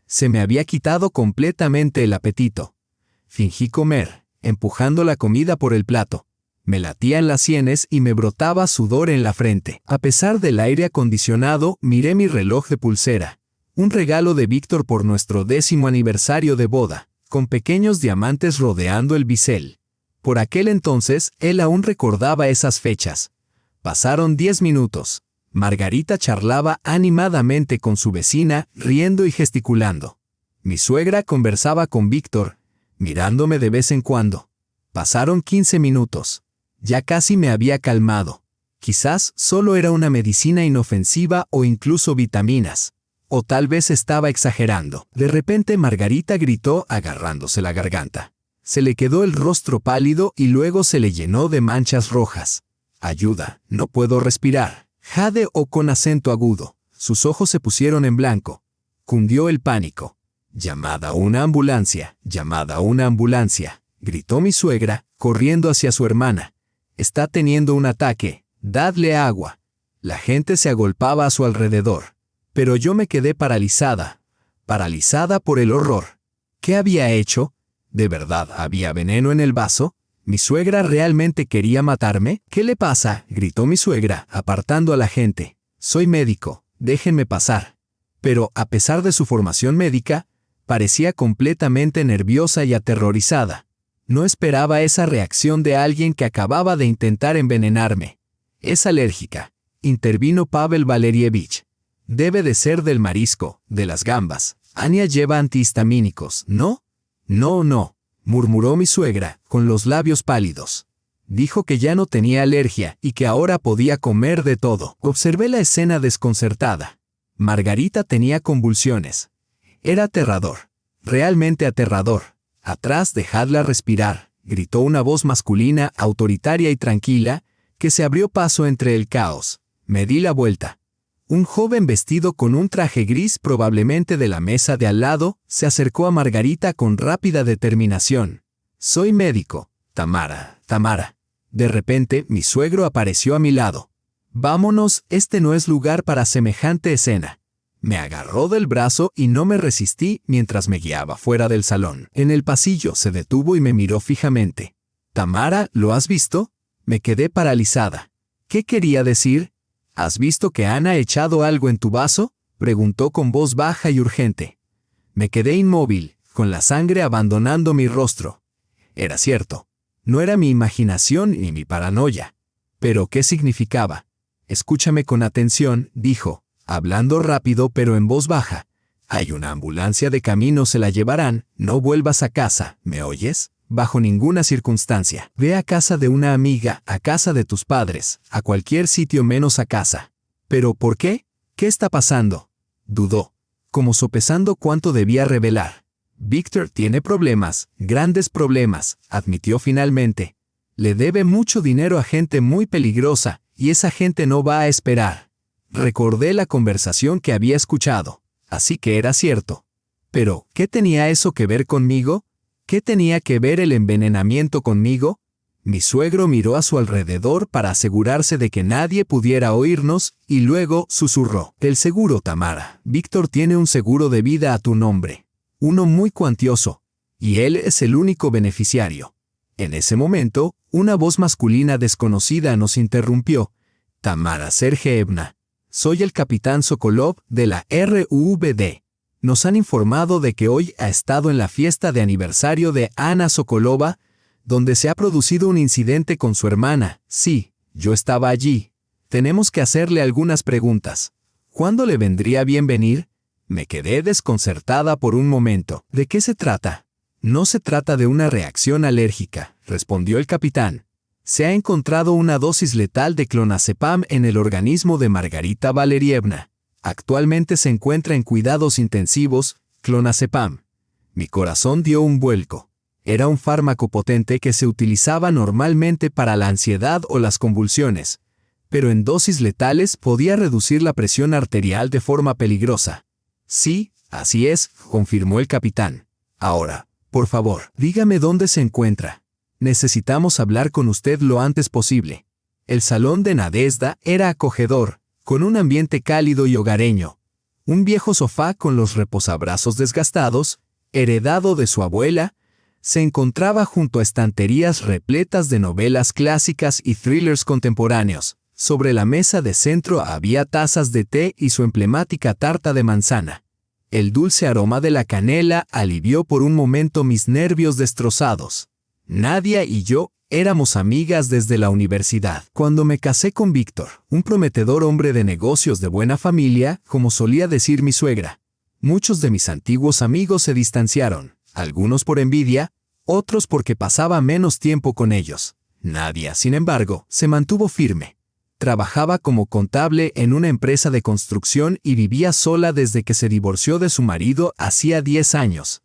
Se me había quitado completamente el apetito. Fingí comer, empujando la comida por el plato. Me latían las sienes y me brotaba sudor en la frente. A pesar del aire acondicionado, miré mi reloj de pulsera. Un regalo de Víctor por nuestro 10º aniversario de boda, con pequeños diamantes rodeando el bisel. Por aquel entonces, él aún recordaba esas fechas. Pasaron 10 minutos. Margarita charlaba animadamente con su vecina, riendo y gesticulando. Mi suegra conversaba con Víctor, mirándome de vez en cuando. Pasaron 15 minutos. Ya casi me había calmado. Quizás solo era una medicina inofensiva o incluso vitaminas. O tal vez estaba exagerando. De repente Margarita gritó agarrándose la garganta. Se le quedó el rostro pálido y luego se le llenó de manchas rojas. Ayuda, no puedo respirar. Jade o con acento agudo. Sus ojos se pusieron en blanco. Cundió el pánico. «Llamad a una ambulancia, llamad a una ambulancia», gritó mi suegra, corriendo hacia su hermana. «Está teniendo un ataque, dadle agua». La gente se agolpaba a su alrededor. Pero yo me quedé paralizada por el horror. ¿Qué había hecho? ¿De verdad había veneno en el vaso? ¿Mi suegra realmente quería matarme? «¿Qué le pasa?», gritó mi suegra, apartando a la gente. «Soy médico, déjenme pasar». Pero, a pesar de su formación médica, parecía completamente nerviosa y aterrorizada. No esperaba esa reacción de alguien que acababa de intentar envenenarme. «Es alérgica», intervino Pavel Valerievich. «Debe de ser del marisco, de las gambas. Ania lleva antihistamínicos, ¿no?» No, murmuró mi suegra, con los labios pálidos. Dijo que ya no tenía alergia y que ahora podía comer de todo. Observé la escena desconcertada. Margarita tenía convulsiones. Era aterrador, realmente aterrador. «Atrás, dejadla respirar», gritó una voz masculina, autoritaria y tranquila, que se abrió paso entre el caos. Me di la vuelta. Un joven vestido con un traje gris, probablemente de la mesa de al lado, se acercó a Margarita con rápida determinación. «Soy médico, Tamara». De repente, mi suegro apareció a mi lado. «Vámonos, este no es lugar para semejante escena». Me agarró del brazo y no me resistí mientras me guiaba fuera del salón. En el pasillo se detuvo y me miró fijamente. «Tamara, ¿lo has visto?» Me quedé paralizada. ¿Qué quería decir? «¿Has visto que Ana ha echado algo en tu vaso?», preguntó con voz baja y urgente. Me quedé inmóvil, con la sangre abandonando mi rostro. Era cierto. No era mi imaginación ni mi paranoia. ¿Pero qué significaba? «Escúchame con atención», dijo, hablando rápido pero en voz baja. «Hay una ambulancia de camino, se la llevarán. No vuelvas a casa, ¿me oyes? Bajo ninguna circunstancia. Ve a casa de una amiga, a casa de tus padres, a cualquier sitio menos a casa». «¿Pero por qué? ¿Qué está pasando?», dudó, como sopesando cuánto debía revelar. «Víctor tiene problemas, grandes problemas», admitió finalmente. «Le debe mucho dinero a gente muy peligrosa, y esa gente no va a esperar». Recordé la conversación que había escuchado. Así que era cierto. Pero, ¿qué tenía eso que ver conmigo? ¿Qué tenía que ver el envenenamiento conmigo? Mi suegro miró a su alrededor para asegurarse de que nadie pudiera oírnos y luego susurró. «El seguro, Tamara. Víctor tiene un seguro de vida a tu nombre. Uno muy cuantioso. Y él es el único beneficiario». En ese momento, una voz masculina desconocida nos interrumpió. «Tamara Sergeyevna. Soy el capitán Sokolov de la RUVD. Nos han informado de que hoy ha estado en la fiesta de aniversario de Ana Sokolova, donde se ha producido un incidente con su hermana. Sí, yo estaba allí. Tenemos que hacerle algunas preguntas. ¿Cuándo le vendría bien venir?» Me quedé desconcertada por un momento. «¿De qué se trata?» «No se trata de una reacción alérgica», respondió el capitán. «Se ha encontrado una dosis letal de clonazepam en el organismo de Margarita Valerievna. Actualmente se encuentra en cuidados intensivos, clonazepam». Mi corazón dio un vuelco. Era un fármaco potente que se utilizaba normalmente para la ansiedad o las convulsiones, pero en dosis letales podía reducir la presión arterial de forma peligrosa. «Sí, así es», confirmó el capitán. «Ahora, por favor, dígame dónde se encuentra. Necesitamos hablar con usted lo antes posible». El salón de Nadezhda era acogedor, con un ambiente cálido y hogareño. Un viejo sofá con los reposabrazos desgastados, heredado de su abuela, se encontraba junto a estanterías repletas de novelas clásicas y thrillers contemporáneos. Sobre la mesa de centro había tazas de té y su emblemática tarta de manzana. El dulce aroma de la canela alivió por un momento mis nervios destrozados. Nadia y yo éramos amigas desde la universidad. Cuando me casé con Víctor, un prometedor hombre de negocios de buena familia, como solía decir mi suegra. Muchos de mis antiguos amigos se distanciaron, algunos por envidia, otros porque pasaba menos tiempo con ellos. Nadia, sin embargo, se mantuvo firme. Trabajaba como contable en una empresa de construcción y vivía sola desde que se divorció de su marido hacía 10 años.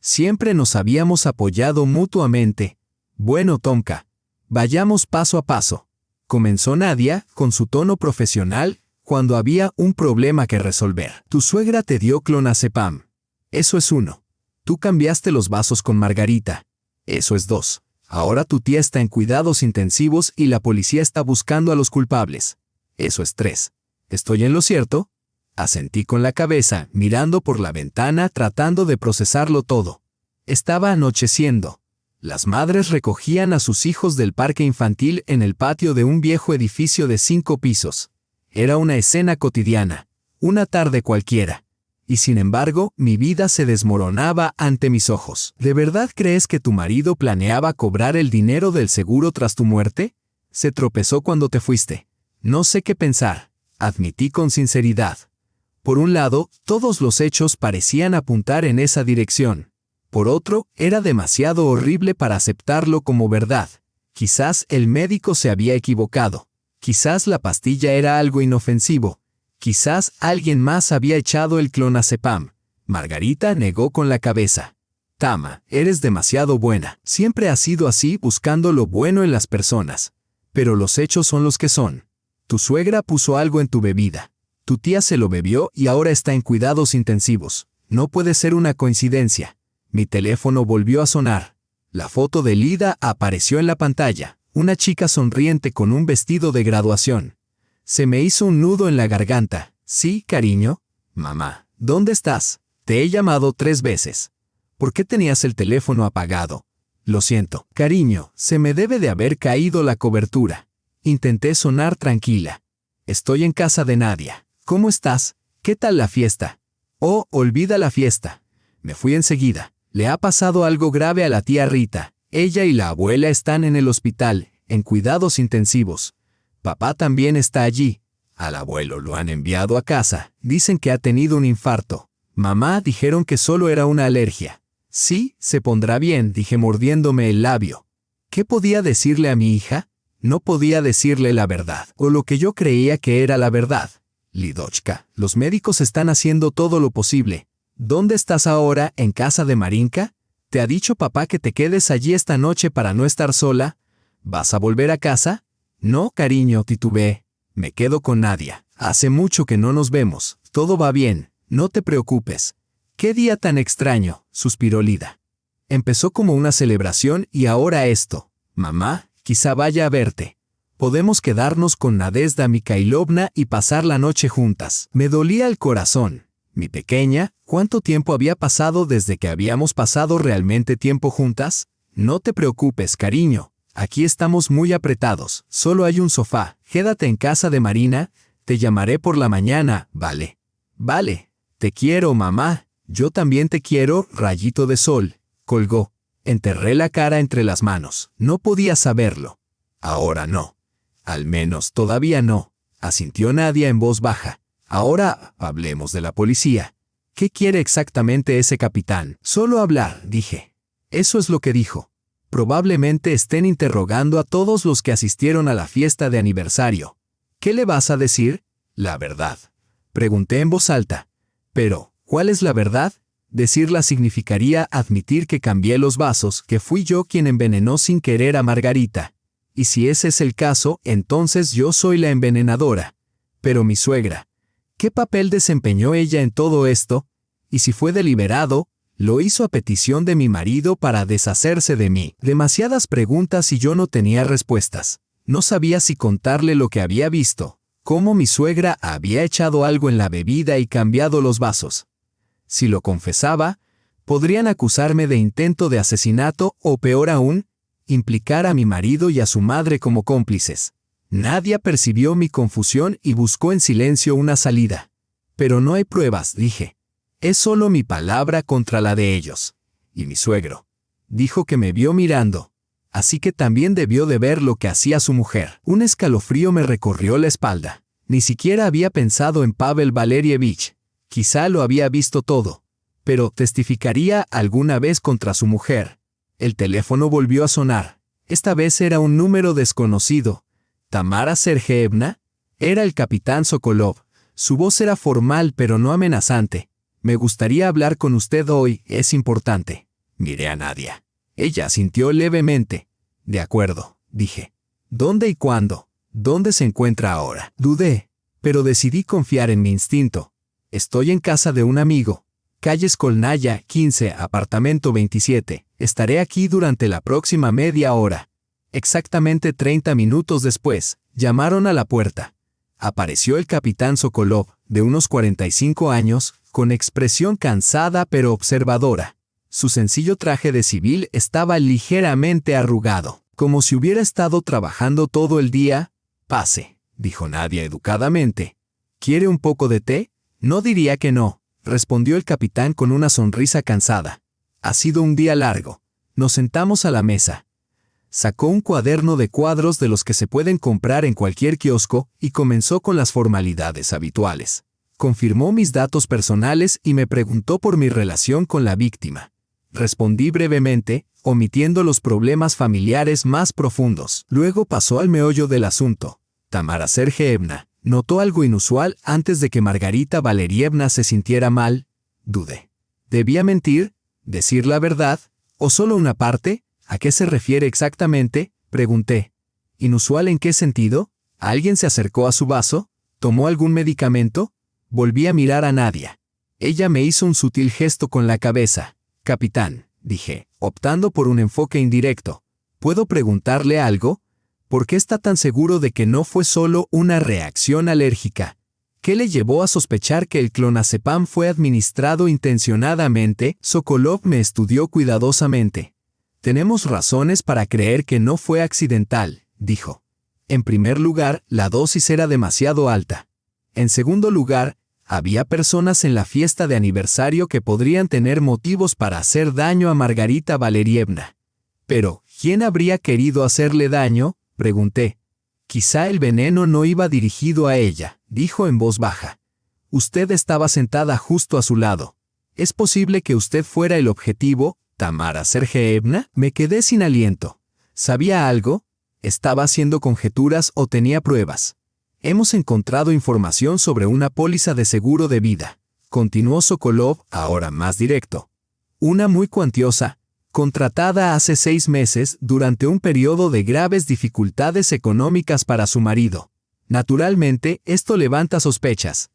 Siempre nos habíamos apoyado mutuamente. «Bueno, Tomka, vayamos paso a paso», comenzó Nadia con su tono profesional, cuando había un problema que resolver. Tu suegra te dio clonazepam. Eso es 1. Tú cambiaste los vasos con Margarita. Eso es 2. Ahora tu tía está en cuidados intensivos y la policía está buscando a los culpables. Eso es 3. ¿Estoy en lo cierto? Asentí con la cabeza, mirando por la ventana, tratando de procesarlo todo. Estaba anocheciendo. Las madres recogían a sus hijos del parque infantil en el patio de un viejo edificio de 5 pisos. Era una escena cotidiana, una tarde cualquiera. Y sin embargo, mi vida se desmoronaba ante mis ojos. ¿De verdad crees que tu marido planeaba cobrar el dinero del seguro tras tu muerte? Se tropezó cuando te fuiste. No sé qué pensar, admití con sinceridad. Por un lado, todos los hechos parecían apuntar en esa dirección. Por otro, era demasiado horrible para aceptarlo como verdad. Quizás el médico se había equivocado. Quizás la pastilla era algo inofensivo. Quizás alguien más había echado el clonazepam. Margarita negó con la cabeza. Tama, eres demasiado buena. Siempre has sido así, buscando lo bueno en las personas. Pero los hechos son los que son. Tu suegra puso algo en tu bebida. Tu tía se lo bebió y ahora está en cuidados intensivos. No puede ser una coincidencia. Mi teléfono volvió a sonar. La foto de Lida apareció en la pantalla. Una chica sonriente con un vestido de graduación. Se me hizo un nudo en la garganta. Sí, cariño. Mamá, ¿dónde estás? Te he llamado 3 veces. ¿Por qué tenías el teléfono apagado? Lo siento, cariño, se me debe de haber caído la cobertura. Intenté sonar tranquila. Estoy en casa de Nadia. ¿Cómo estás? ¿Qué tal la fiesta? Oh, olvida la fiesta. Me fui enseguida. Le ha pasado algo grave a la tía Rita. Ella y la abuela están en el hospital, en cuidados intensivos. Papá también está allí. Al abuelo lo han enviado a casa. Dicen que ha tenido un infarto. Mamá dijeron que solo era una alergia. Sí, se pondrá bien, dije mordiéndome el labio. ¿Qué podía decirle a mi hija? No podía decirle la verdad, o lo que yo creía que era la verdad. Lidochka, los médicos están haciendo todo lo posible. ¿Dónde estás ahora, en casa de Marinka? ¿Te ha dicho papá que te quedes allí esta noche para no estar sola? ¿Vas a volver a casa? No, cariño, titubeé. Me quedo con Nadia. Hace mucho que no nos vemos. Todo va bien. No te preocupes. ¡Qué día tan extraño!, suspiró Lida. Empezó como una celebración y ahora esto. Mamá, quizá vaya a verte. Podemos quedarnos con Nadezhda Mikhailovna y pasar la noche juntas. Me dolía el corazón. Mi pequeña, ¿cuánto tiempo había pasado desde que habíamos pasado realmente tiempo juntas? No te preocupes, cariño. Aquí estamos muy apretados. Solo hay un sofá. Quédate en casa de Marina. Te llamaré por la mañana, ¿vale? Vale. Te quiero, mamá. Yo también te quiero, rayito de sol. Colgó. Enterré la cara entre las manos. No podía saberlo. Ahora no. Al menos todavía no. Asintió Nadia en voz baja. Ahora hablemos de la policía. ¿Qué quiere exactamente ese capitán? Solo hablar, dije. Eso es lo que dijo. Probablemente estén interrogando a todos los que asistieron a la fiesta de aniversario. ¿Qué le vas a decir? La verdad. Pregunté en voz alta. Pero, ¿cuál es la verdad? Decirla significaría admitir que cambié los vasos, que fui yo quien envenenó sin querer a Margarita. Y si ese es el caso, entonces yo soy la envenenadora. Pero mi suegra, ¿qué papel desempeñó ella en todo esto? Y si fue deliberado, lo hizo a petición de mi marido para deshacerse de mí. Demasiadas preguntas y yo no tenía respuestas. No sabía si contarle lo que había visto, cómo mi suegra había echado algo en la bebida y cambiado los vasos. Si lo confesaba, podrían acusarme de intento de asesinato o peor aún, implicar a mi marido y a su madre como cómplices. Nadia percibió mi confusión y buscó en silencio una salida. Pero no hay pruebas, dije. Es solo mi palabra contra la de ellos. Y mi suegro dijo que me vio mirando. Así que también debió de ver lo que hacía su mujer. Un escalofrío me recorrió la espalda. Ni siquiera había pensado en Pavel Valerievich. Quizá lo había visto todo. Pero testificaría alguna vez contra su mujer. El teléfono volvió a sonar. Esta vez era un número desconocido. ¿Tamara Sergeyevna? Era el capitán Sokolov. Su voz era formal pero no amenazante. Me gustaría hablar con usted hoy, es importante. Miré a Nadia. Ella asintió levemente. De acuerdo, dije. ¿Dónde y cuándo? ¿Dónde se encuentra ahora? Dudé. pero decidí confiar en mi instinto. Estoy en casa de un amigo. Calle Skolnaya, 15, apartamento 27. Estaré aquí durante la próxima media hora. Exactamente 30 minutos después, llamaron a la puerta. Apareció el capitán Sokolov, de unos 45 años, con expresión cansada pero observadora. Su sencillo traje de civil estaba ligeramente arrugado, como si hubiera estado trabajando todo el día. «Pase», dijo Nadia educadamente. «¿Quiere un poco de té?» «No diría que no», respondió el capitán con una sonrisa cansada. «Ha sido un día largo». Nos sentamos a la mesa. Sacó un cuaderno de cuadros de los que se pueden comprar en cualquier kiosco y comenzó con las formalidades habituales. Confirmó mis datos personales y me preguntó por mi relación con la víctima. Respondí brevemente, omitiendo los problemas familiares más profundos. Luego pasó al meollo del asunto. Tamara Sergeyevna notó algo inusual antes de que Margarita Valerievna se sintiera mal. Dudé. ¿Debía mentir? ¿Decir la verdad? ¿O solo una parte? ¿A qué se refiere exactamente?, pregunté. ¿Inusual en qué sentido? ¿Alguien se acercó a su vaso? ¿Tomó algún medicamento? Volví a mirar a Nadia. Ella me hizo un sutil gesto con la cabeza. «Capitán», dije, optando por un enfoque indirecto. ¿Puedo preguntarle algo? ¿Por qué está tan seguro de que no fue solo una reacción alérgica? ¿Qué le llevó a sospechar que el clonazepam fue administrado intencionadamente? Sokolov me estudió cuidadosamente. «Tenemos razones para creer que no fue accidental», dijo. «En primer lugar, la dosis era demasiado alta. En segundo lugar, había personas en la fiesta de aniversario que podrían tener motivos para hacer daño a Margarita Valerievna». «Pero, ¿quién habría querido hacerle daño?», pregunté. «Quizá el veneno no iba dirigido a ella», dijo en voz baja. «Usted estaba sentada justo a su lado. ¿Es posible que usted fuera el objetivo, Tamara Sergeyevna?» Me quedé sin aliento. ¿Sabía algo? ¿Estaba haciendo conjeturas o tenía pruebas? «Hemos encontrado información sobre una póliza de seguro de vida», continuó Sokolov, ahora más directo. «Una muy cuantiosa, contratada hace 6 meses durante un periodo de graves dificultades económicas para su marido. Naturalmente, esto levanta sospechas.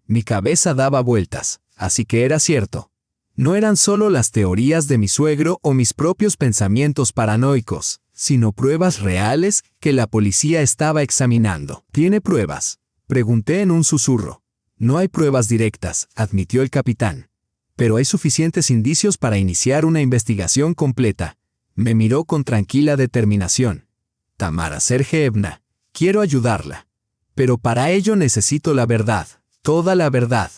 Mi cabeza daba vueltas, así que era cierto. No eran solo las teorías de mi suegro o mis propios pensamientos paranoicos, sino pruebas reales que la policía estaba examinando. «¿Tiene pruebas?», pregunté en un susurro. «No hay pruebas directas», admitió el capitán. «Pero hay suficientes indicios para iniciar una investigación completa». Me miró con tranquila determinación. «Tamara Sergeyevna, quiero ayudarla. Pero para ello necesito la verdad, toda la verdad».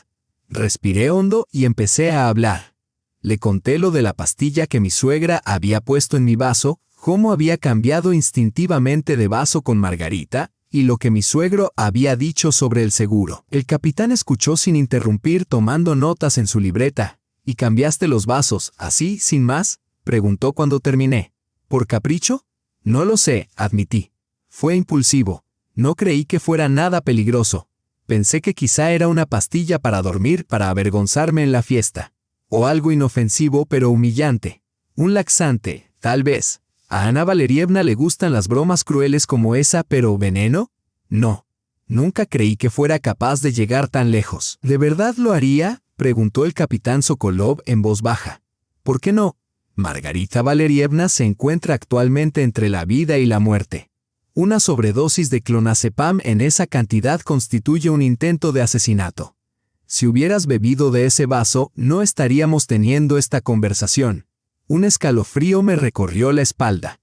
Respiré hondo y empecé a hablar. Le conté lo de la pastilla que mi suegra había puesto en mi vaso, cómo había cambiado instintivamente de vaso con Margarita, y lo que mi suegro había dicho sobre el seguro. El capitán escuchó sin interrumpir tomando notas en su libreta. «¿Y cambiaste los vasos, así, sin más?», preguntó cuando terminé. «¿Por capricho?». «No lo sé», admití. «Fue impulsivo. No creí que fuera nada peligroso. Pensé que quizá era una pastilla para dormir para avergonzarme en la fiesta. O algo inofensivo pero humillante. Un laxante, tal vez. ¿A Ana Valerievna le gustan las bromas crueles como esa, pero veneno? No. Nunca creí que fuera capaz de llegar tan lejos». «¿De verdad lo haría?», preguntó el capitán Sokolov en voz baja. «¿Por qué no? Margarita Valerievna se encuentra actualmente entre la vida y la muerte. Una sobredosis de clonazepam en esa cantidad constituye un intento de asesinato. Si hubieras bebido de ese vaso, no estaríamos teniendo esta conversación». Un escalofrío me recorrió la espalda.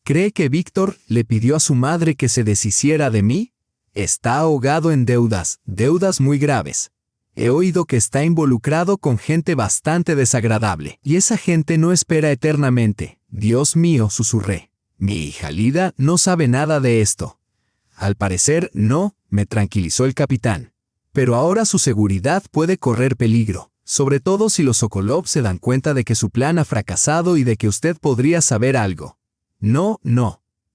«¿Cree que Víctor le pidió a su madre que se deshiciera de mí? Está ahogado en deudas muy graves. He oído que está involucrado con gente bastante desagradable. Y esa gente no espera eternamente». «Dios mío», susurré. «Mi hija Lida no sabe nada de esto». «Al parecer, no», me tranquilizó el capitán. «Pero ahora su seguridad puede correr peligro. Sobre todo si los Sokolov se dan cuenta de que su plan ha fracasado y de que usted podría saber algo». «No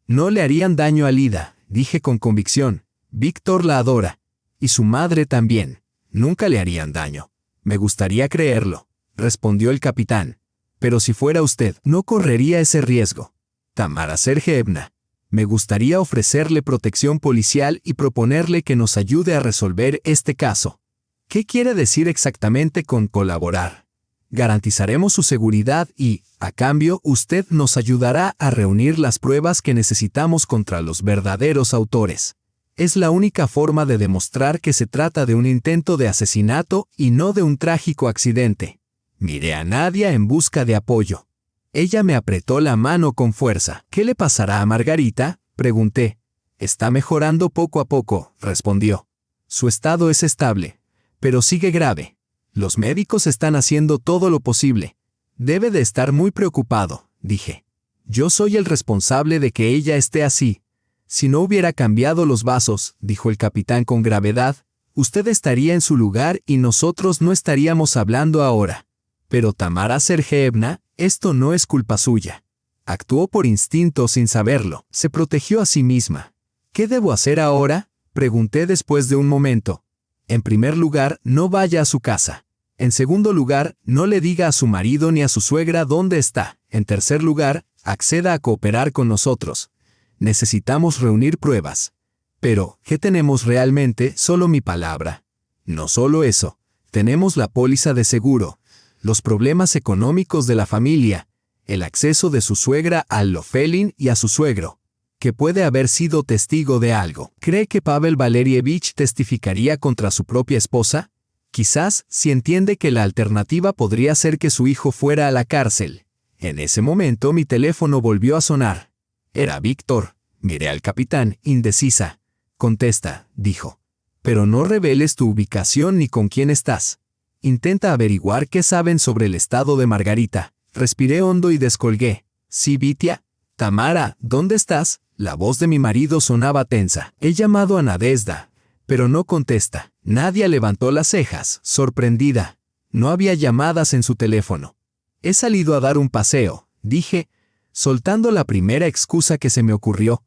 le harían daño a Lida», dije con convicción. «Víctor la adora. Y su madre también. Nunca le harían daño». «Me gustaría creerlo», respondió el capitán. «Pero si fuera usted, no correría ese riesgo». «Tamara Sergeyevna, Me gustaría ofrecerle protección policial y proponerle que nos ayude a resolver este caso. ¿Qué quiere decir exactamente con colaborar? Garantizaremos su seguridad y, a cambio, usted nos ayudará a reunir las pruebas que necesitamos contra los verdaderos autores. Es la única forma de demostrar que se trata de un intento de asesinato y no de un trágico accidente. Miré a Nadia en busca de apoyo. Ella me apretó la mano con fuerza. ¿Qué le pasará a Margarita?, pregunté. Está mejorando poco a poco, respondió. Su estado es estable, pero sigue grave. Los médicos están haciendo todo lo posible. Debe de estar muy preocupado, dije. Yo soy el responsable de que ella esté así. Si no hubiera cambiado los vasos, dijo el capitán con gravedad, usted estaría en su lugar y nosotros no estaríamos hablando ahora. Pero Tamara Sergeyevna, esto no es culpa suya. Actuó por instinto sin saberlo. Se protegió a sí misma. ¿Qué debo hacer ahora?, pregunté después de un momento. En primer lugar, no vaya a su casa. En segundo lugar, no le diga a su marido ni a su suegra dónde está. En tercer lugar, acceda a cooperar con nosotros. Necesitamos reunir pruebas. Pero, ¿qué tenemos realmente? Solo mi palabra. No solo eso. Tenemos la póliza de seguro, los problemas económicos de la familia, el acceso de su suegra al Lofelin y a su suegro, que puede haber sido testigo de algo. ¿Cree que Pavel Valerievich testificaría contra su propia esposa? Quizás, si entiende que la alternativa podría ser que su hijo fuera a la cárcel. En ese momento mi teléfono volvió a sonar. Era Víctor. Miré al capitán, indecisa. Contesta, dijo. Pero no reveles tu ubicación ni con quién estás. Intenta averiguar qué saben sobre el estado de Margarita. Respiré hondo y descolgué. Sí, Vitia. Tamara, ¿dónde estás? La voz de mi marido sonaba tensa. He llamado a Nadezhda, pero no contesta. Nadia levantó las cejas, sorprendida. No había llamadas en su teléfono. He salido a dar un paseo, dije, soltando la primera excusa que se me ocurrió.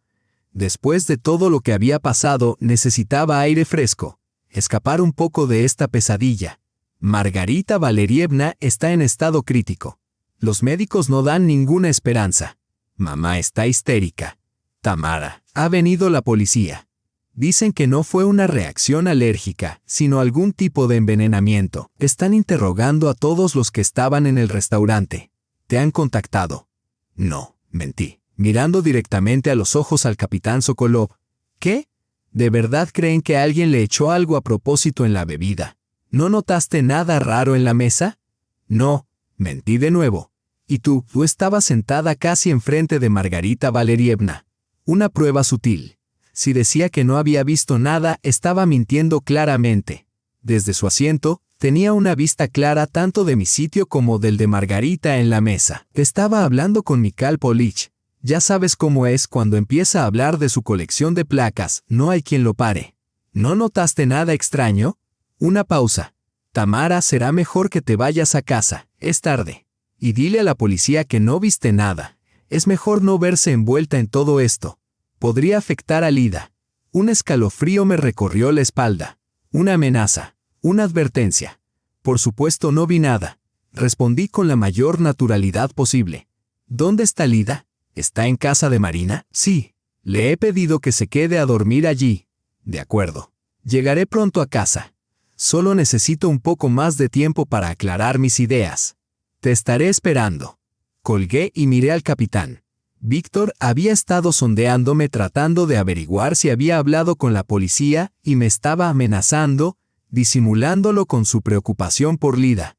Después de todo lo que había pasado, necesitaba aire fresco, escapar un poco de esta pesadilla. Margarita Valerievna está en estado crítico. Los médicos no dan ninguna esperanza. Mamá está histérica. Tamara, ha venido la policía. Dicen que no fue una reacción alérgica, sino algún tipo de envenenamiento. Están interrogando a todos los que estaban en el restaurante. ¿Te han contactado? No, mentí, mirando directamente a los ojos al capitán Sokolov. ¿Qué? ¿De verdad creen que alguien le echó algo a propósito en la bebida? ¿No notaste nada raro en la mesa? No, mentí de nuevo. Y tú estabas sentada casi enfrente de Margarita Valerievna. Una prueba sutil. Si decía que no había visto nada, estaba mintiendo claramente. Desde su asiento, tenía una vista clara tanto de mi sitio como del de Margarita en la mesa. Estaba hablando con Mikhail Polich. Ya sabes cómo es cuando empieza a hablar de su colección de placas, no hay quien lo pare. ¿No notaste nada extraño? Una pausa. Tamara, será mejor que te vayas a casa, es tarde. Y dile a la policía que no viste nada. Es mejor no verse envuelta en todo esto. Podría afectar a Lida. Un escalofrío me recorrió la espalda. Una amenaza. Una advertencia. Por supuesto no vi nada. Respondí con la mayor naturalidad posible. ¿Dónde está Lida? ¿Está en casa de Marina? Sí. Le he pedido que se quede a dormir allí. De acuerdo. Llegaré pronto a casa. Solo necesito un poco más de tiempo para aclarar mis ideas. Te estaré esperando. Colgué y miré al capitán. Víctor había estado sondeándome tratando de averiguar si había hablado con la policía y me estaba amenazando, disimulándolo con su preocupación por Lida.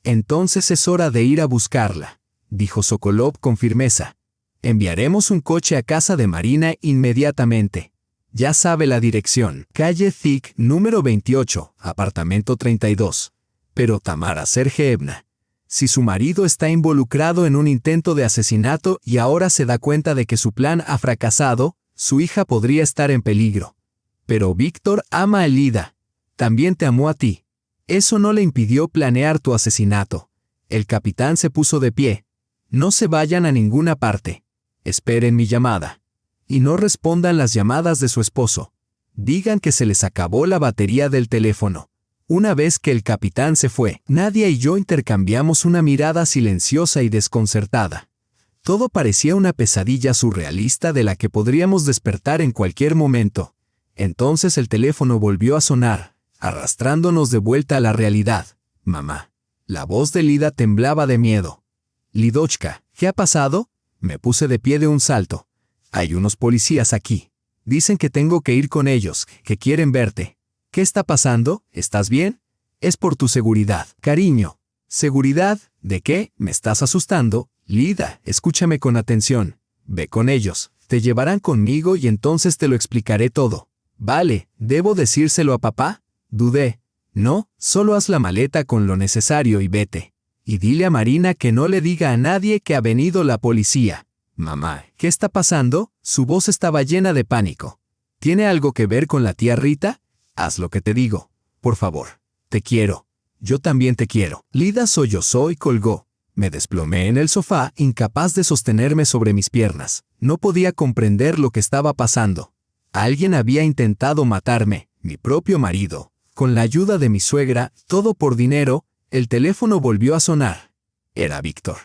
Entonces es hora de ir a buscarla, dijo Sokolov con firmeza. Enviaremos un coche a casa de Marina inmediatamente. Ya sabe la dirección, calle Thick, número 28, apartamento 32. Pero Tamara Sergeyevna, si su marido está involucrado en un intento de asesinato y ahora se da cuenta de que su plan ha fracasado, su hija podría estar en peligro. Pero Víctor ama a Lida. También te amó a ti. Eso no le impidió planear tu asesinato. El capitán se puso de pie. No se vayan a ninguna parte. Esperen mi llamada. Y no respondan las llamadas de su esposo. Digan que se les acabó la batería del teléfono. Una vez que el capitán se fue, Nadia y yo intercambiamos una mirada silenciosa y desconcertada. Todo parecía una pesadilla surrealista de la que podríamos despertar en cualquier momento. Entonces el teléfono volvió a sonar, arrastrándonos de vuelta a la realidad. Mamá. La voz de Lida temblaba de miedo. Lidochka, ¿qué ha pasado? Me puse de pie de un salto. Hay unos policías aquí. Dicen que tengo que ir con ellos, que quieren verte. ¿Qué está pasando? ¿Estás bien? Es por tu seguridad. Cariño. ¿Seguridad? ¿De qué? ¿Me estás asustando? Lida, escúchame con atención. Ve con ellos. Te llevarán conmigo y entonces te lo explicaré todo. Vale, ¿debo decírselo a papá? Dudé. No, solo haz la maleta con lo necesario y vete. Y dile a Marina que no le diga a nadie que ha venido la policía. Mamá, ¿qué está pasando? Su voz estaba llena de pánico. ¿Tiene algo que ver con la tía Rita? Haz lo que te digo. Por favor. Te quiero. Yo también te quiero. Lida sollozó y colgó. Me desplomé en el sofá, incapaz de sostenerme sobre mis piernas. No podía comprender lo que estaba pasando. Alguien había intentado matarme, mi propio marido. Con la ayuda de mi suegra, todo por dinero, el teléfono volvió a sonar. Era Víctor.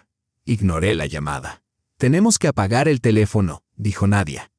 Ignoré la llamada. Tenemos que apagar el teléfono, dijo Nadia.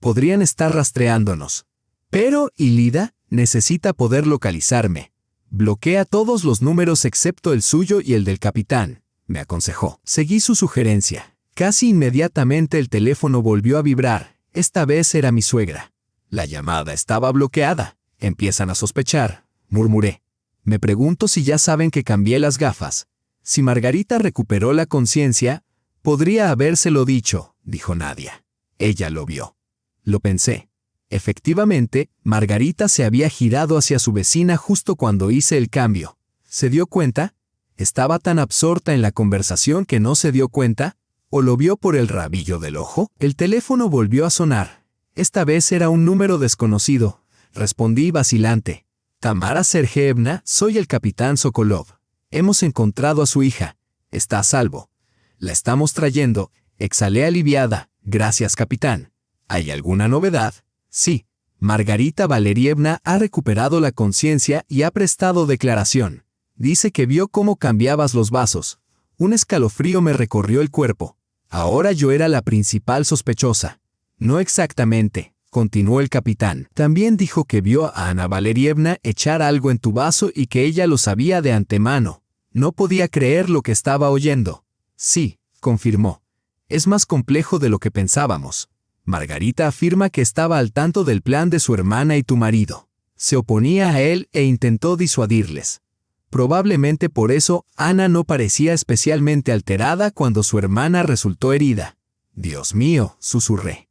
Podrían estar rastreándonos. Pero, ¿y Lida? Necesita poder localizarme. Bloquea todos los números excepto el suyo y el del capitán, me aconsejó. Seguí su sugerencia. Casi inmediatamente el teléfono volvió a vibrar. Esta vez era mi suegra. La llamada estaba bloqueada. Empiezan a sospechar, murmuré. Me pregunto si ya saben que cambié las gafas. Si Margarita recuperó la conciencia, podría habérselo dicho, dijo Nadia. Ella lo vio. Lo pensé. Efectivamente, Margarita se había girado hacia su vecina justo cuando hice el cambio. ¿Se dio cuenta? ¿Estaba tan absorta en la conversación que no se dio cuenta? ¿O lo vio por el rabillo del ojo? El teléfono volvió a sonar. Esta vez era un número desconocido. Respondí vacilante. Tamara Sergeyevna, soy el capitán Sokolov. Hemos encontrado a su hija. Está a salvo. La estamos trayendo. Exhalé aliviada. Gracias, capitán. ¿Hay alguna novedad? Sí. Margarita Valerievna ha recuperado la conciencia y ha prestado declaración. Dice que vio cómo cambiabas los vasos. Un escalofrío me recorrió el cuerpo. Ahora yo era la principal sospechosa. No exactamente, continuó el capitán. También dijo que vio a Ana Valerievna echar algo en tu vaso y que ella lo sabía de antemano. No podía creer lo que estaba oyendo. Sí, confirmó. Es más complejo de lo que pensábamos. Margarita afirma que estaba al tanto del plan de su hermana y tu marido. Se oponía a él e intentó disuadirles. Probablemente por eso Ana no parecía especialmente alterada cuando su hermana resultó herida. Dios mío, susurré.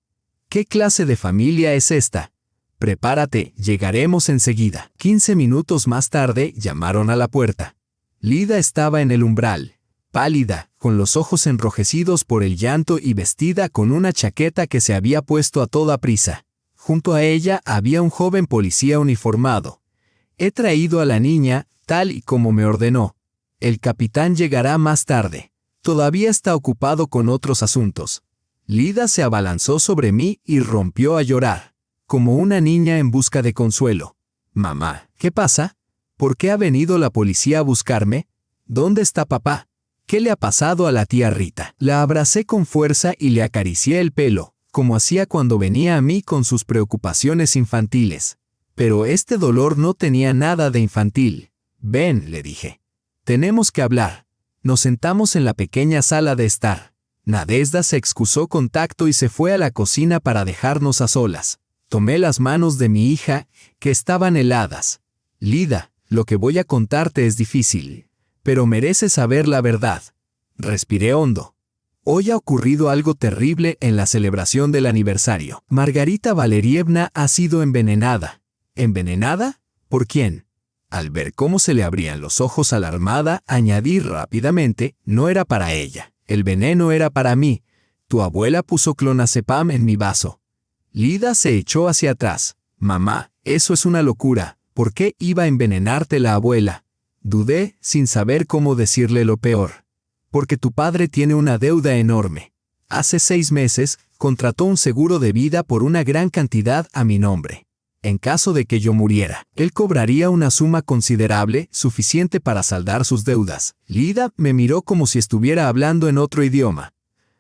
¿Qué clase de familia es esta? Prepárate, llegaremos enseguida. 15 minutos más tarde llamaron a la puerta. Lida estaba en el umbral, pálida, con los ojos enrojecidos por el llanto y vestida con una chaqueta que se había puesto a toda prisa. Junto a ella había un joven policía uniformado. He traído a la niña, tal y como me ordenó. El capitán llegará más tarde. Todavía está ocupado con otros asuntos. Lida se abalanzó sobre mí y rompió a llorar, como una niña en busca de consuelo. Mamá, ¿qué pasa? ¿Por qué ha venido la policía a buscarme? ¿Dónde está papá? ¿Qué le ha pasado a la tía Rita? La abracé con fuerza y le acaricié el pelo, como hacía cuando venía a mí con sus preocupaciones infantiles. Pero este dolor no tenía nada de infantil. Ven, le dije. Tenemos que hablar. Nos sentamos en la pequeña sala de estar. Nadezhda se excusó con tacto y se fue a la cocina para dejarnos a solas. Tomé las manos de mi hija, que estaban heladas. Lida, lo que voy a contarte es difícil, pero mereces saber la verdad. Respiré hondo. Hoy ha ocurrido algo terrible en la celebración del aniversario. Margarita Valerievna ha sido envenenada. ¿Envenenada? ¿Por quién? Al ver cómo se le abrían los ojos alarmada, añadí rápidamente, no era para ella. El veneno era para mí. Tu abuela puso clonazepam en mi vaso. Lida se echó hacia atrás. Mamá, eso es una locura. ¿Por qué iba a envenenarte la abuela? Dudé, sin saber cómo decirle lo peor. Porque tu padre tiene una deuda enorme. Hace 6 meses, contrató un seguro de vida por una gran cantidad a mi nombre. En caso de que yo muriera, él cobraría una suma considerable, suficiente para saldar sus deudas. Lida me miró como si estuviera hablando en otro idioma.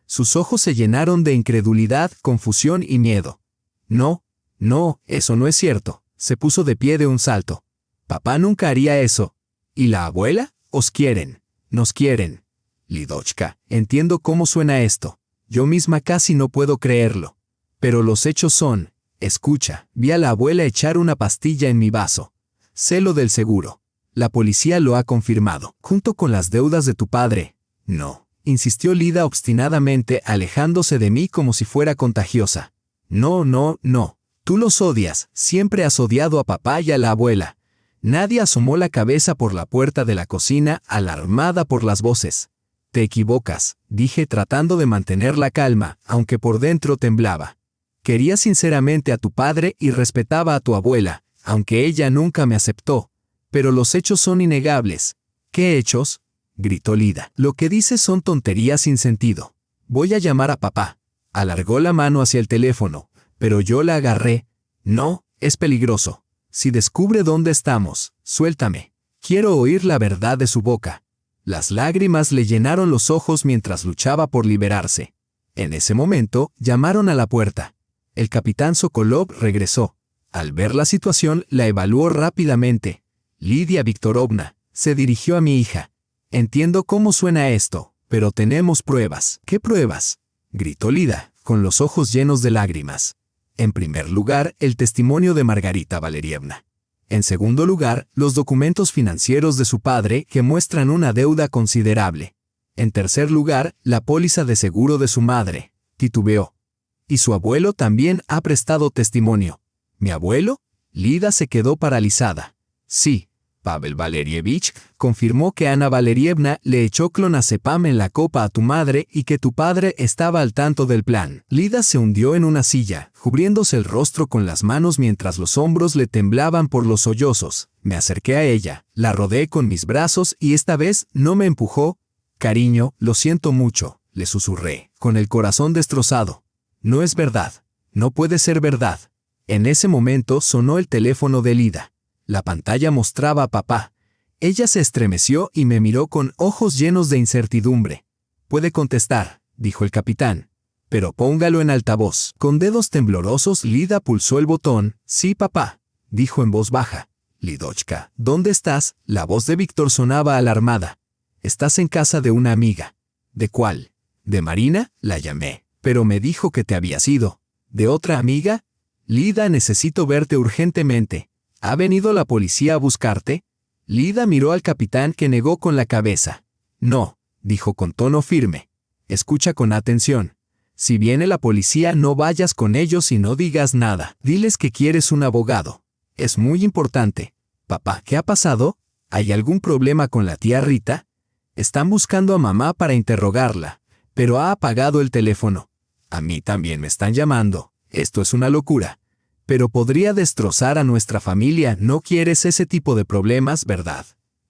Sus ojos se llenaron de incredulidad, confusión y miedo. No, no, eso no es cierto. Se puso de pie de un salto. Papá nunca haría eso. ¿Y la abuela? Os quieren. Nos quieren. Lidochka, entiendo cómo suena esto. Yo misma casi no puedo creerlo. Pero los hechos son, escucha, vi a la abuela echar una pastilla en mi vaso. Sé lo del seguro. La policía lo ha confirmado, junto con las deudas de tu padre. No, insistió Lida obstinadamente, alejándose de mí como si fuera contagiosa. No, no, no. Tú los odias, siempre has odiado a papá y a la abuela. Nadie asomó la cabeza por la puerta de la cocina, alarmada por las voces. Te equivocas, dije tratando de mantener la calma, aunque por dentro temblaba. Quería sinceramente a tu padre y respetaba a tu abuela, aunque ella nunca me aceptó. Pero los hechos son innegables. ¿Qué hechos? Gritó Lida. Lo que dices son tonterías sin sentido. Voy a llamar a papá. Alargó la mano hacia el teléfono, pero yo la agarré. No, es peligroso. Si descubre dónde estamos, suéltame. Quiero oír la verdad de su boca. Las lágrimas le llenaron los ojos mientras luchaba por liberarse. En ese momento, llamaron a la puerta. El capitán Sokolov regresó. Al ver la situación, la evaluó rápidamente. Lidia Viktorovna, se dirigió a mi hija. Entiendo cómo suena esto, pero tenemos pruebas. ¿Qué pruebas? Gritó Lida, con los ojos llenos de lágrimas. En primer lugar, el testimonio de Margarita Valerievna. En segundo lugar, los documentos financieros de su padre que muestran una deuda considerable. En tercer lugar, la póliza de seguro de su madre. Titubeó. Y su abuelo también ha prestado testimonio. ¿Mi abuelo? Lida se quedó paralizada. Sí, Pavel Valerievich confirmó que Ana Valerievna le echó clonazepam en la copa a tu madre y que tu padre estaba al tanto del plan. Lida se hundió en una silla, cubriéndose el rostro con las manos mientras los hombros le temblaban por los sollozos. Me acerqué a ella, la rodeé con mis brazos y esta vez no me empujó. Cariño, lo siento mucho, le susurré, con el corazón destrozado. No es verdad. No puede ser verdad. En ese momento sonó el teléfono de Lida. La pantalla mostraba a papá. Ella se estremeció y me miró con ojos llenos de incertidumbre. Puede contestar, dijo el capitán. Pero póngalo en altavoz. Con dedos temblorosos Lida pulsó el botón. Sí, papá, dijo en voz baja. Lidochka, ¿dónde estás? La voz de Víctor sonaba alarmada. Estás en casa de una amiga. ¿De cuál? ¿De Marina? La llamé. Pero me dijo que te habías ido. ¿De otra amiga? Lida, necesito verte urgentemente. ¿Ha venido la policía a buscarte? Lida miró al capitán que negó con la cabeza. No, dijo con tono firme. Escucha con atención. Si viene la policía, no vayas con ellos y no digas nada. Diles que quieres un abogado. Es muy importante. Papá, ¿qué ha pasado? ¿Hay algún problema con la tía Rita? Están buscando a mamá para interrogarla, pero ha apagado el teléfono. A mí también me están llamando. Esto es una locura. Pero podría destrozar a nuestra familia. No quieres ese tipo de problemas, ¿verdad?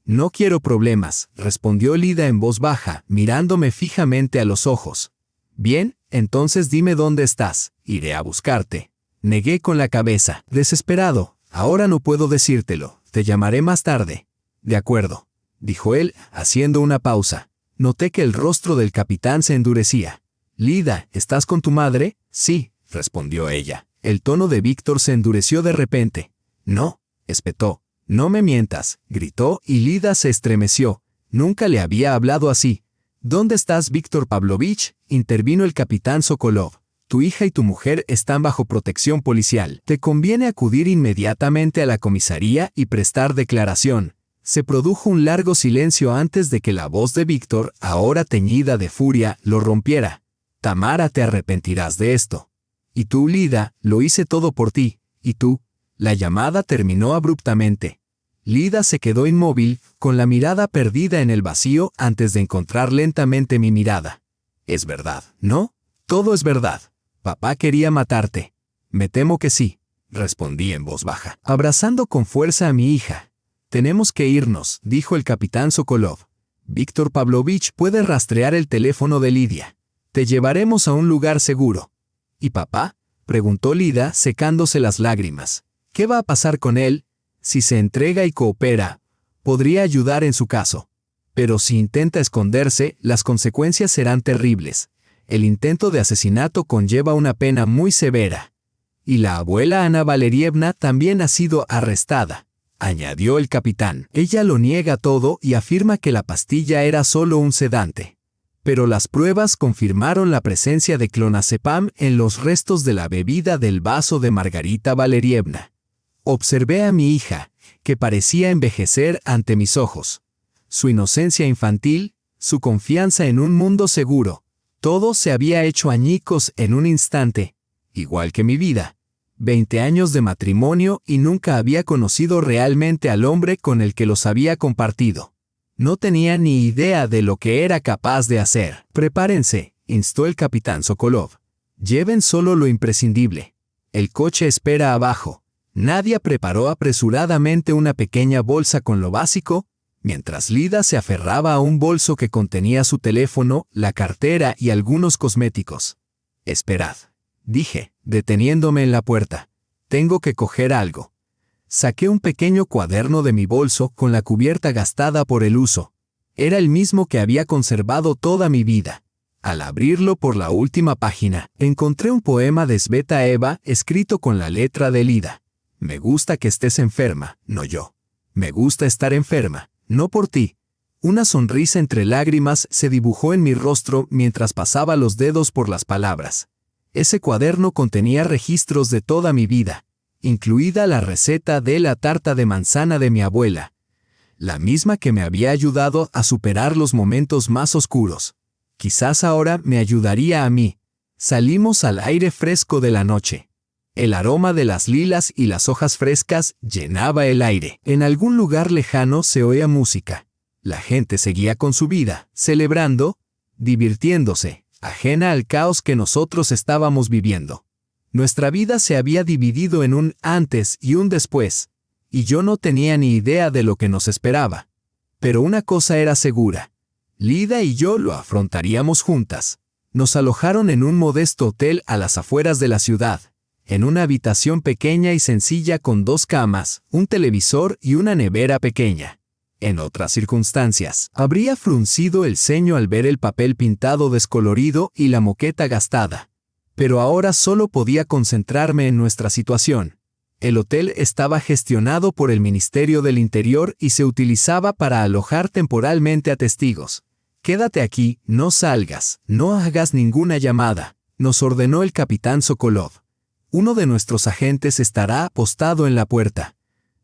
No quiero problemas, respondió Lida en voz baja, mirándome fijamente a los ojos. Bien, entonces dime dónde estás. Iré a buscarte. Negué con la cabeza, desesperado. Ahora no puedo decírtelo. Te llamaré más tarde. De acuerdo, dijo él, haciendo una pausa. Noté que el rostro del capitán se endurecía. Lida, ¿estás con tu madre? Sí, respondió ella. El tono de Víctor se endureció de repente. No, espetó. No me mientas, gritó y Lida se estremeció. Nunca le había hablado así. ¿Dónde estás, Víctor Pavlovich? Intervino el capitán Sokolov. Tu hija y tu mujer están bajo protección policial. Te conviene acudir inmediatamente a la comisaría y prestar declaración. Se produjo un largo silencio antes de que la voz de Víctor, ahora teñida de furia, lo rompiera. Tamara, te arrepentirás de esto. Y tú, Lida, lo hice todo por ti. ¿Y tú? La llamada terminó abruptamente. Lida se quedó inmóvil, con la mirada perdida en el vacío antes de encontrar lentamente mi mirada. Es verdad, ¿no? Todo es verdad. Papá quería matarte. Me temo que sí, respondí en voz baja, abrazando con fuerza a mi hija. Tenemos que irnos, dijo el capitán Sokolov. Víctor Pavlovich puede rastrear el teléfono de Lidia. Te llevaremos a un lugar seguro. ¿Y papá? Preguntó Lida, secándose las lágrimas. ¿Qué va a pasar con él? Si se entrega y coopera, podría ayudar en su caso. Pero si intenta esconderse, las consecuencias serán terribles. El intento de asesinato conlleva una pena muy severa. Y la abuela Ana Valerievna también ha sido arrestada, añadió el capitán. Ella lo niega todo y afirma que la pastilla era solo un sedante. Pero las pruebas confirmaron la presencia de clonazepam en los restos de la bebida del vaso de Margarita Valerievna. Observé a mi hija, que parecía envejecer ante mis ojos. Su inocencia infantil, su confianza en un mundo seguro, todo se había hecho añicos en un instante, igual que mi vida. 20 años de matrimonio y nunca había conocido realmente al hombre con el que los había compartido. No tenía ni idea de lo que era capaz de hacer. Prepárense, instó el capitán Sokolov. Lleven solo lo imprescindible. El coche espera abajo. Nadia preparó apresuradamente una pequeña bolsa con lo básico, mientras Lida se aferraba a un bolso que contenía su teléfono, la cartera y algunos cosméticos. Esperad, dije, deteniéndome en la puerta. Tengo que coger algo. Saqué un pequeño cuaderno de mi bolso con la cubierta gastada por el uso. Era el mismo que había conservado toda mi vida. Al abrirlo por la última página, encontré un poema de Sveta Eva escrito con la letra de Lida. Me gusta que estés enferma, no yo. Me gusta estar enferma, no por ti. Una sonrisa entre lágrimas se dibujó en mi rostro mientras pasaba los dedos por las palabras. Ese cuaderno contenía registros de toda mi vida, incluida la receta de la tarta de manzana de mi abuela, la misma que me había ayudado a superar los momentos más oscuros. Quizás ahora me ayudaría a mí. Salimos al aire fresco de la noche. El aroma de las lilas y las hojas frescas llenaba el aire. En algún lugar lejano se oía música. La gente seguía con su vida, celebrando, divirtiéndose, ajena al caos que nosotros estábamos viviendo. Nuestra vida se había dividido en un antes y un después, y yo no tenía ni idea de lo que nos esperaba. Pero una cosa era segura. Lida y yo lo afrontaríamos juntas. Nos alojaron en un modesto hotel a las afueras de la ciudad, en una habitación pequeña y sencilla con 2 camas, un televisor y una nevera pequeña. En otras circunstancias, habría fruncido el ceño al ver el papel pintado descolorido y la moqueta gastada. Pero ahora solo podía concentrarme en nuestra situación. El hotel estaba gestionado por el Ministerio del Interior y se utilizaba para alojar temporalmente a testigos. Quédate aquí, no salgas, no hagas ninguna llamada, nos ordenó el capitán Sokolov. Uno de nuestros agentes estará apostado en la puerta.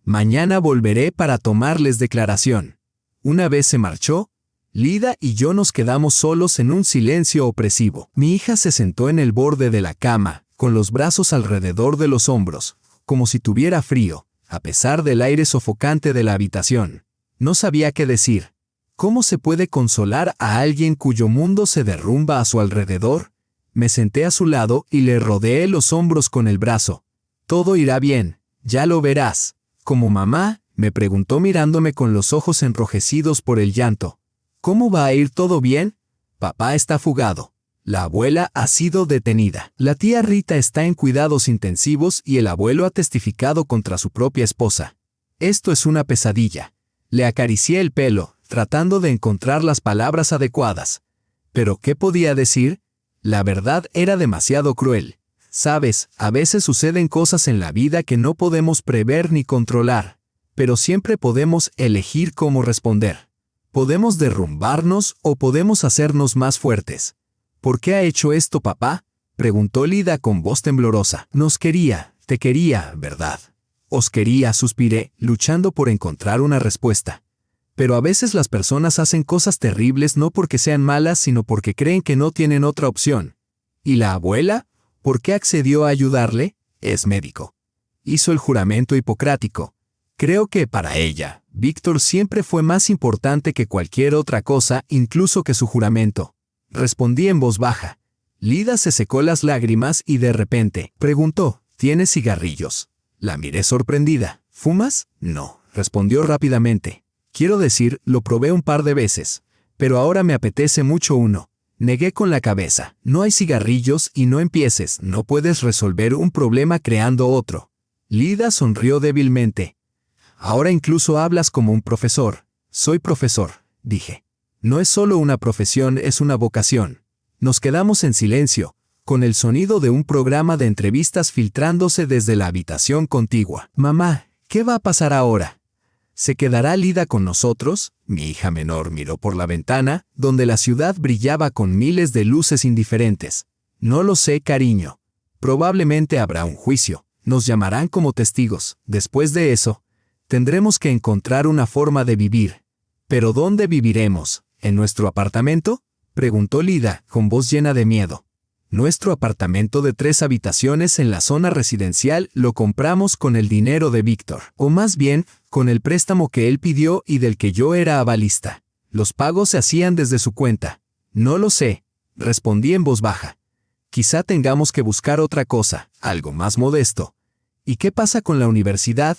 Mañana volveré para tomarles declaración. Una vez se marchó, Lida y yo nos quedamos solos en un silencio opresivo. Mi hija se sentó en el borde de la cama, con los brazos alrededor de los hombros, como si tuviera frío, a pesar del aire sofocante de la habitación. No sabía qué decir. ¿Cómo se puede consolar a alguien cuyo mundo se derrumba a su alrededor? Me senté a su lado y le rodeé los hombros con el brazo. Todo irá bien, ya lo verás. Como mamá, me preguntó mirándome con los ojos enrojecidos por el llanto. ¿Cómo va a ir todo bien? Papá está fugado. La abuela ha sido detenida. La tía Rita está en cuidados intensivos y el abuelo ha testificado contra su propia esposa. Esto es una pesadilla. Le acaricié el pelo, tratando de encontrar las palabras adecuadas. ¿Pero qué podía decir? La verdad era demasiado cruel. Sabes, a veces suceden cosas en la vida que no podemos prever ni controlar, pero siempre podemos elegir cómo responder. Podemos derrumbarnos o podemos hacernos más fuertes. ¿Por qué ha hecho esto, papá? Preguntó Lida con voz temblorosa. Nos quería, te quería, ¿verdad? Os quería, suspiré, luchando por encontrar una respuesta. Pero a veces las personas hacen cosas terribles no porque sean malas, sino porque creen que no tienen otra opción. ¿Y la abuela? ¿Por qué accedió a ayudarle? Es médico. Hizo el juramento hipocrático. Creo que para ella, Víctor siempre fue más importante que cualquier otra cosa, incluso que su juramento. Respondí en voz baja. Lida se secó las lágrimas y de repente preguntó, ¿tienes cigarrillos? La miré sorprendida. ¿Fumas? No, respondió rápidamente. Quiero decir, lo probé un par de veces, pero ahora me apetece mucho uno. Negué con la cabeza. No hay cigarrillos y no empieces, no puedes resolver un problema creando otro. Lida sonrió débilmente. Ahora incluso hablas como un profesor. Soy profesor, dije. No es solo una profesión, es una vocación. Nos quedamos en silencio, con el sonido de un programa de entrevistas filtrándose desde la habitación contigua. «Mamá, ¿qué va a pasar ahora? ¿Se quedará Lida con nosotros?». Mi hija menor miró por la ventana, donde la ciudad brillaba con miles de luces indiferentes. «No lo sé, cariño. Probablemente habrá un juicio. Nos llamarán como testigos. Después de eso, tendremos que encontrar una forma de vivir». «¿Pero dónde viviremos? ¿En nuestro apartamento?», preguntó Lida, con voz llena de miedo. «Nuestro apartamento de 3 habitaciones en la zona residencial lo compramos con el dinero de Víctor, o más bien, con el préstamo que él pidió y del que yo era avalista. Los pagos se hacían desde su cuenta». «No lo sé», respondí en voz baja. «Quizá tengamos que buscar otra cosa, algo más modesto». «¿Y qué pasa con la universidad?»,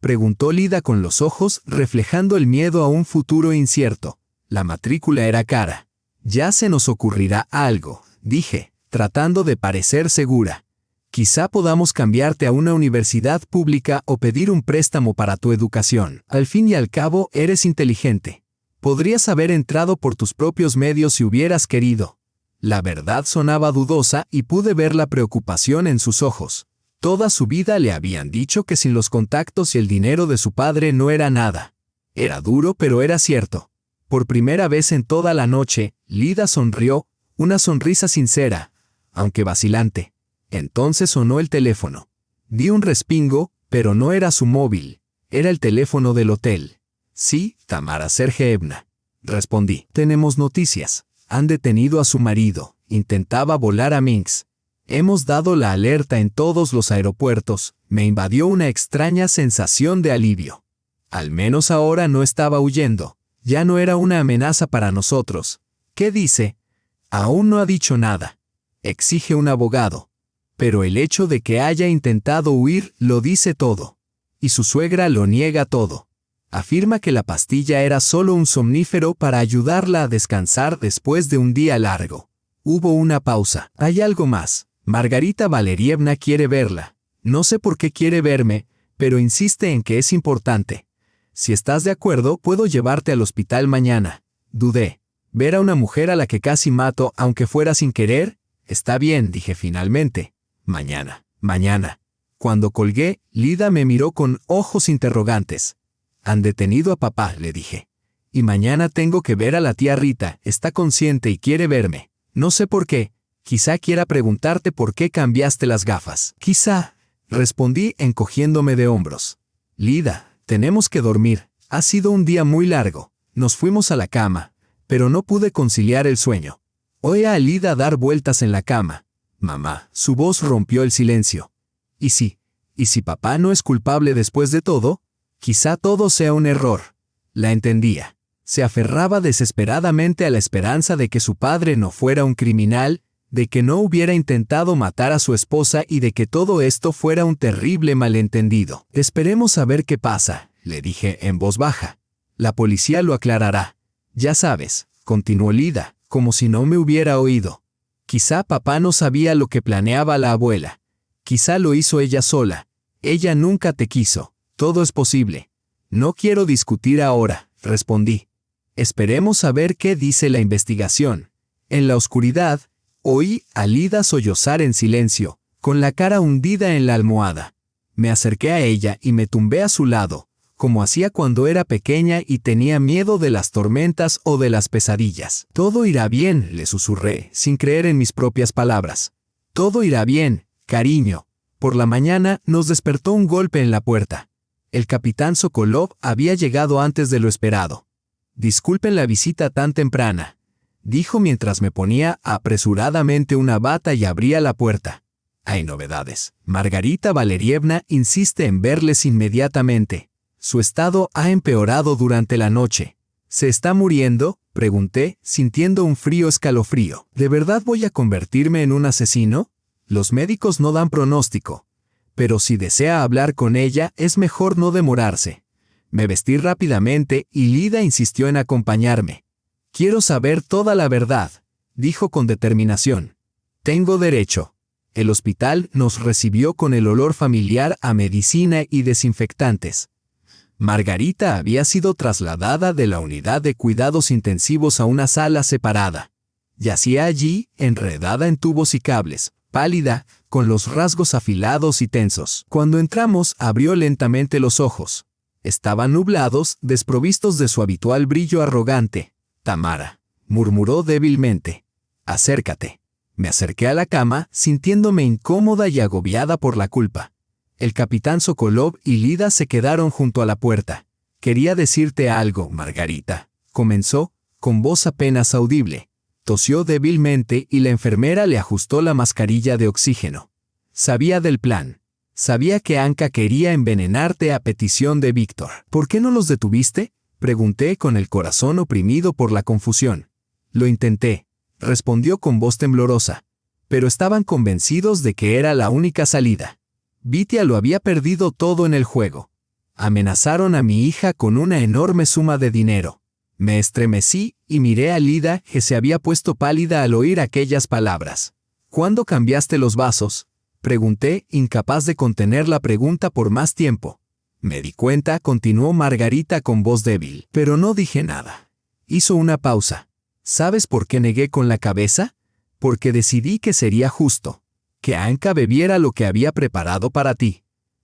preguntó Lida con los ojos reflejando el miedo a un futuro incierto. La matrícula era cara. «Ya se nos ocurrirá algo», dije, tratando de parecer segura. «Quizá podamos cambiarte a una universidad pública o pedir un préstamo para tu educación. Al fin y al cabo, eres inteligente. Podrías haber entrado por tus propios medios si hubieras querido». La verdad sonaba dudosa y pude ver la preocupación en sus ojos. Toda su vida le habían dicho que sin los contactos y el dinero de su padre no era nada. Era duro, pero era cierto. Por primera vez en toda la noche, Lida sonrió, una sonrisa sincera, aunque vacilante. Entonces sonó el teléfono. Di un respingo, pero no era su móvil. Era el teléfono del hotel. «Sí, Tamara Sergeyevna», respondí. «Tenemos noticias. Han detenido a su marido. Intentaba volar a Minsk. Hemos dado la alerta en todos los aeropuertos». Me invadió una extraña sensación de alivio. Al menos ahora no estaba huyendo. Ya no era una amenaza para nosotros. «¿Qué dice?». «Aún no ha dicho nada. Exige un abogado. Pero el hecho de que haya intentado huir lo dice todo. Y su suegra lo niega todo. Afirma que la pastilla era solo un somnífero para ayudarla a descansar después de un día largo». Hubo una pausa. «Hay algo más. Margarita Valerievna quiere verla. No sé por qué quiere verme, pero insiste en que es importante. Si estás de acuerdo, puedo llevarte al hospital mañana». Dudé. ¿Ver a una mujer a la que casi mato, aunque fuera sin querer? «Está bien», dije finalmente. «Mañana, mañana». Cuando colgué, Lida me miró con ojos interrogantes. «Han detenido a papá», le dije. «Y mañana tengo que ver a la tía Rita. Está consciente y quiere verme. No sé por qué. Quizá quiera preguntarte por qué cambiaste las gafas». «Quizá», respondí encogiéndome de hombros. «Lida, tenemos que dormir. Ha sido un día muy largo». Nos fuimos a la cama, pero no pude conciliar el sueño. Oí a Lida dar vueltas en la cama. «Mamá», su voz rompió el silencio. ¿Y si papá no es culpable después de todo? Quizá todo sea un error». La entendía. Se aferraba desesperadamente a la esperanza de que su padre no fuera un criminal, de que no hubiera intentado matar a su esposa y de que todo esto fuera un terrible malentendido. «Esperemos a ver qué pasa», le dije en voz baja. «La policía lo aclarará». «Ya sabes», continuó Lida, como si no me hubiera oído. «Quizá papá no sabía lo que planeaba la abuela. Quizá lo hizo ella sola. Ella nunca te quiso. Todo es posible». «No quiero discutir ahora», respondí. «Esperemos a ver qué dice la investigación». En la oscuridad, oí a Lida sollozar en silencio, con la cara hundida en la almohada. Me acerqué a ella y me tumbé a su lado, como hacía cuando era pequeña y tenía miedo de las tormentas o de las pesadillas. «Todo irá bien», le susurré, sin creer en mis propias palabras. «Todo irá bien, cariño». Por la mañana nos despertó un golpe en la puerta. El capitán Sokolov había llegado antes de lo esperado. «Disculpen la visita tan temprana», dijo mientras me ponía apresuradamente una bata y abría la puerta. «Hay novedades. Margarita Valerievna insiste en verles inmediatamente. Su estado ha empeorado durante la noche». «¿Se está muriendo?», pregunté, sintiendo un frío escalofrío. ¿De verdad voy a convertirme en un asesino? Los médicos no dan pronóstico. Pero si desea hablar con ella, es mejor no demorarse. Me vestí rápidamente y Lida insistió en acompañarme. «Quiero saber toda la verdad», dijo con determinación. «Tengo derecho». El hospital nos recibió con el olor familiar a medicina y desinfectantes. Margarita había sido trasladada de la unidad de cuidados intensivos a una sala separada. Yacía allí, enredada en tubos y cables, pálida, con los rasgos afilados y tensos. Cuando entramos, abrió lentamente los ojos. Estaban nublados, desprovistos de su habitual brillo arrogante. «Tamara», murmuró débilmente. «Acércate». Me acerqué a la cama, sintiéndome incómoda y agobiada por la culpa. El capitán Sokolov y Lida se quedaron junto a la puerta. «Quería decirte algo, Margarita», comenzó, con voz apenas audible. Tosió débilmente y la enfermera le ajustó la mascarilla de oxígeno. Sabía del plan. Sabía que Anka quería envenenarte a petición de Víctor. «¿Por qué no los detuviste?», pregunté con el corazón oprimido por la confusión. «Lo intenté», respondió con voz temblorosa. «Pero estaban convencidos de que era la única salida. Vitia lo había perdido todo en el juego. Amenazaron a mi hija con una enorme suma de dinero». Me estremecí y miré a Lida, que se había puesto pálida al oír aquellas palabras. «¿Cuándo cambiaste los vasos?», pregunté, incapaz de contener la pregunta por más tiempo. «Me di cuenta», continuó Margarita con voz débil, pero no dije nada. Hizo una pausa. «¿Sabes por qué negué con la cabeza? Porque decidí que sería justo. Que Anka bebiera lo que había preparado para ti.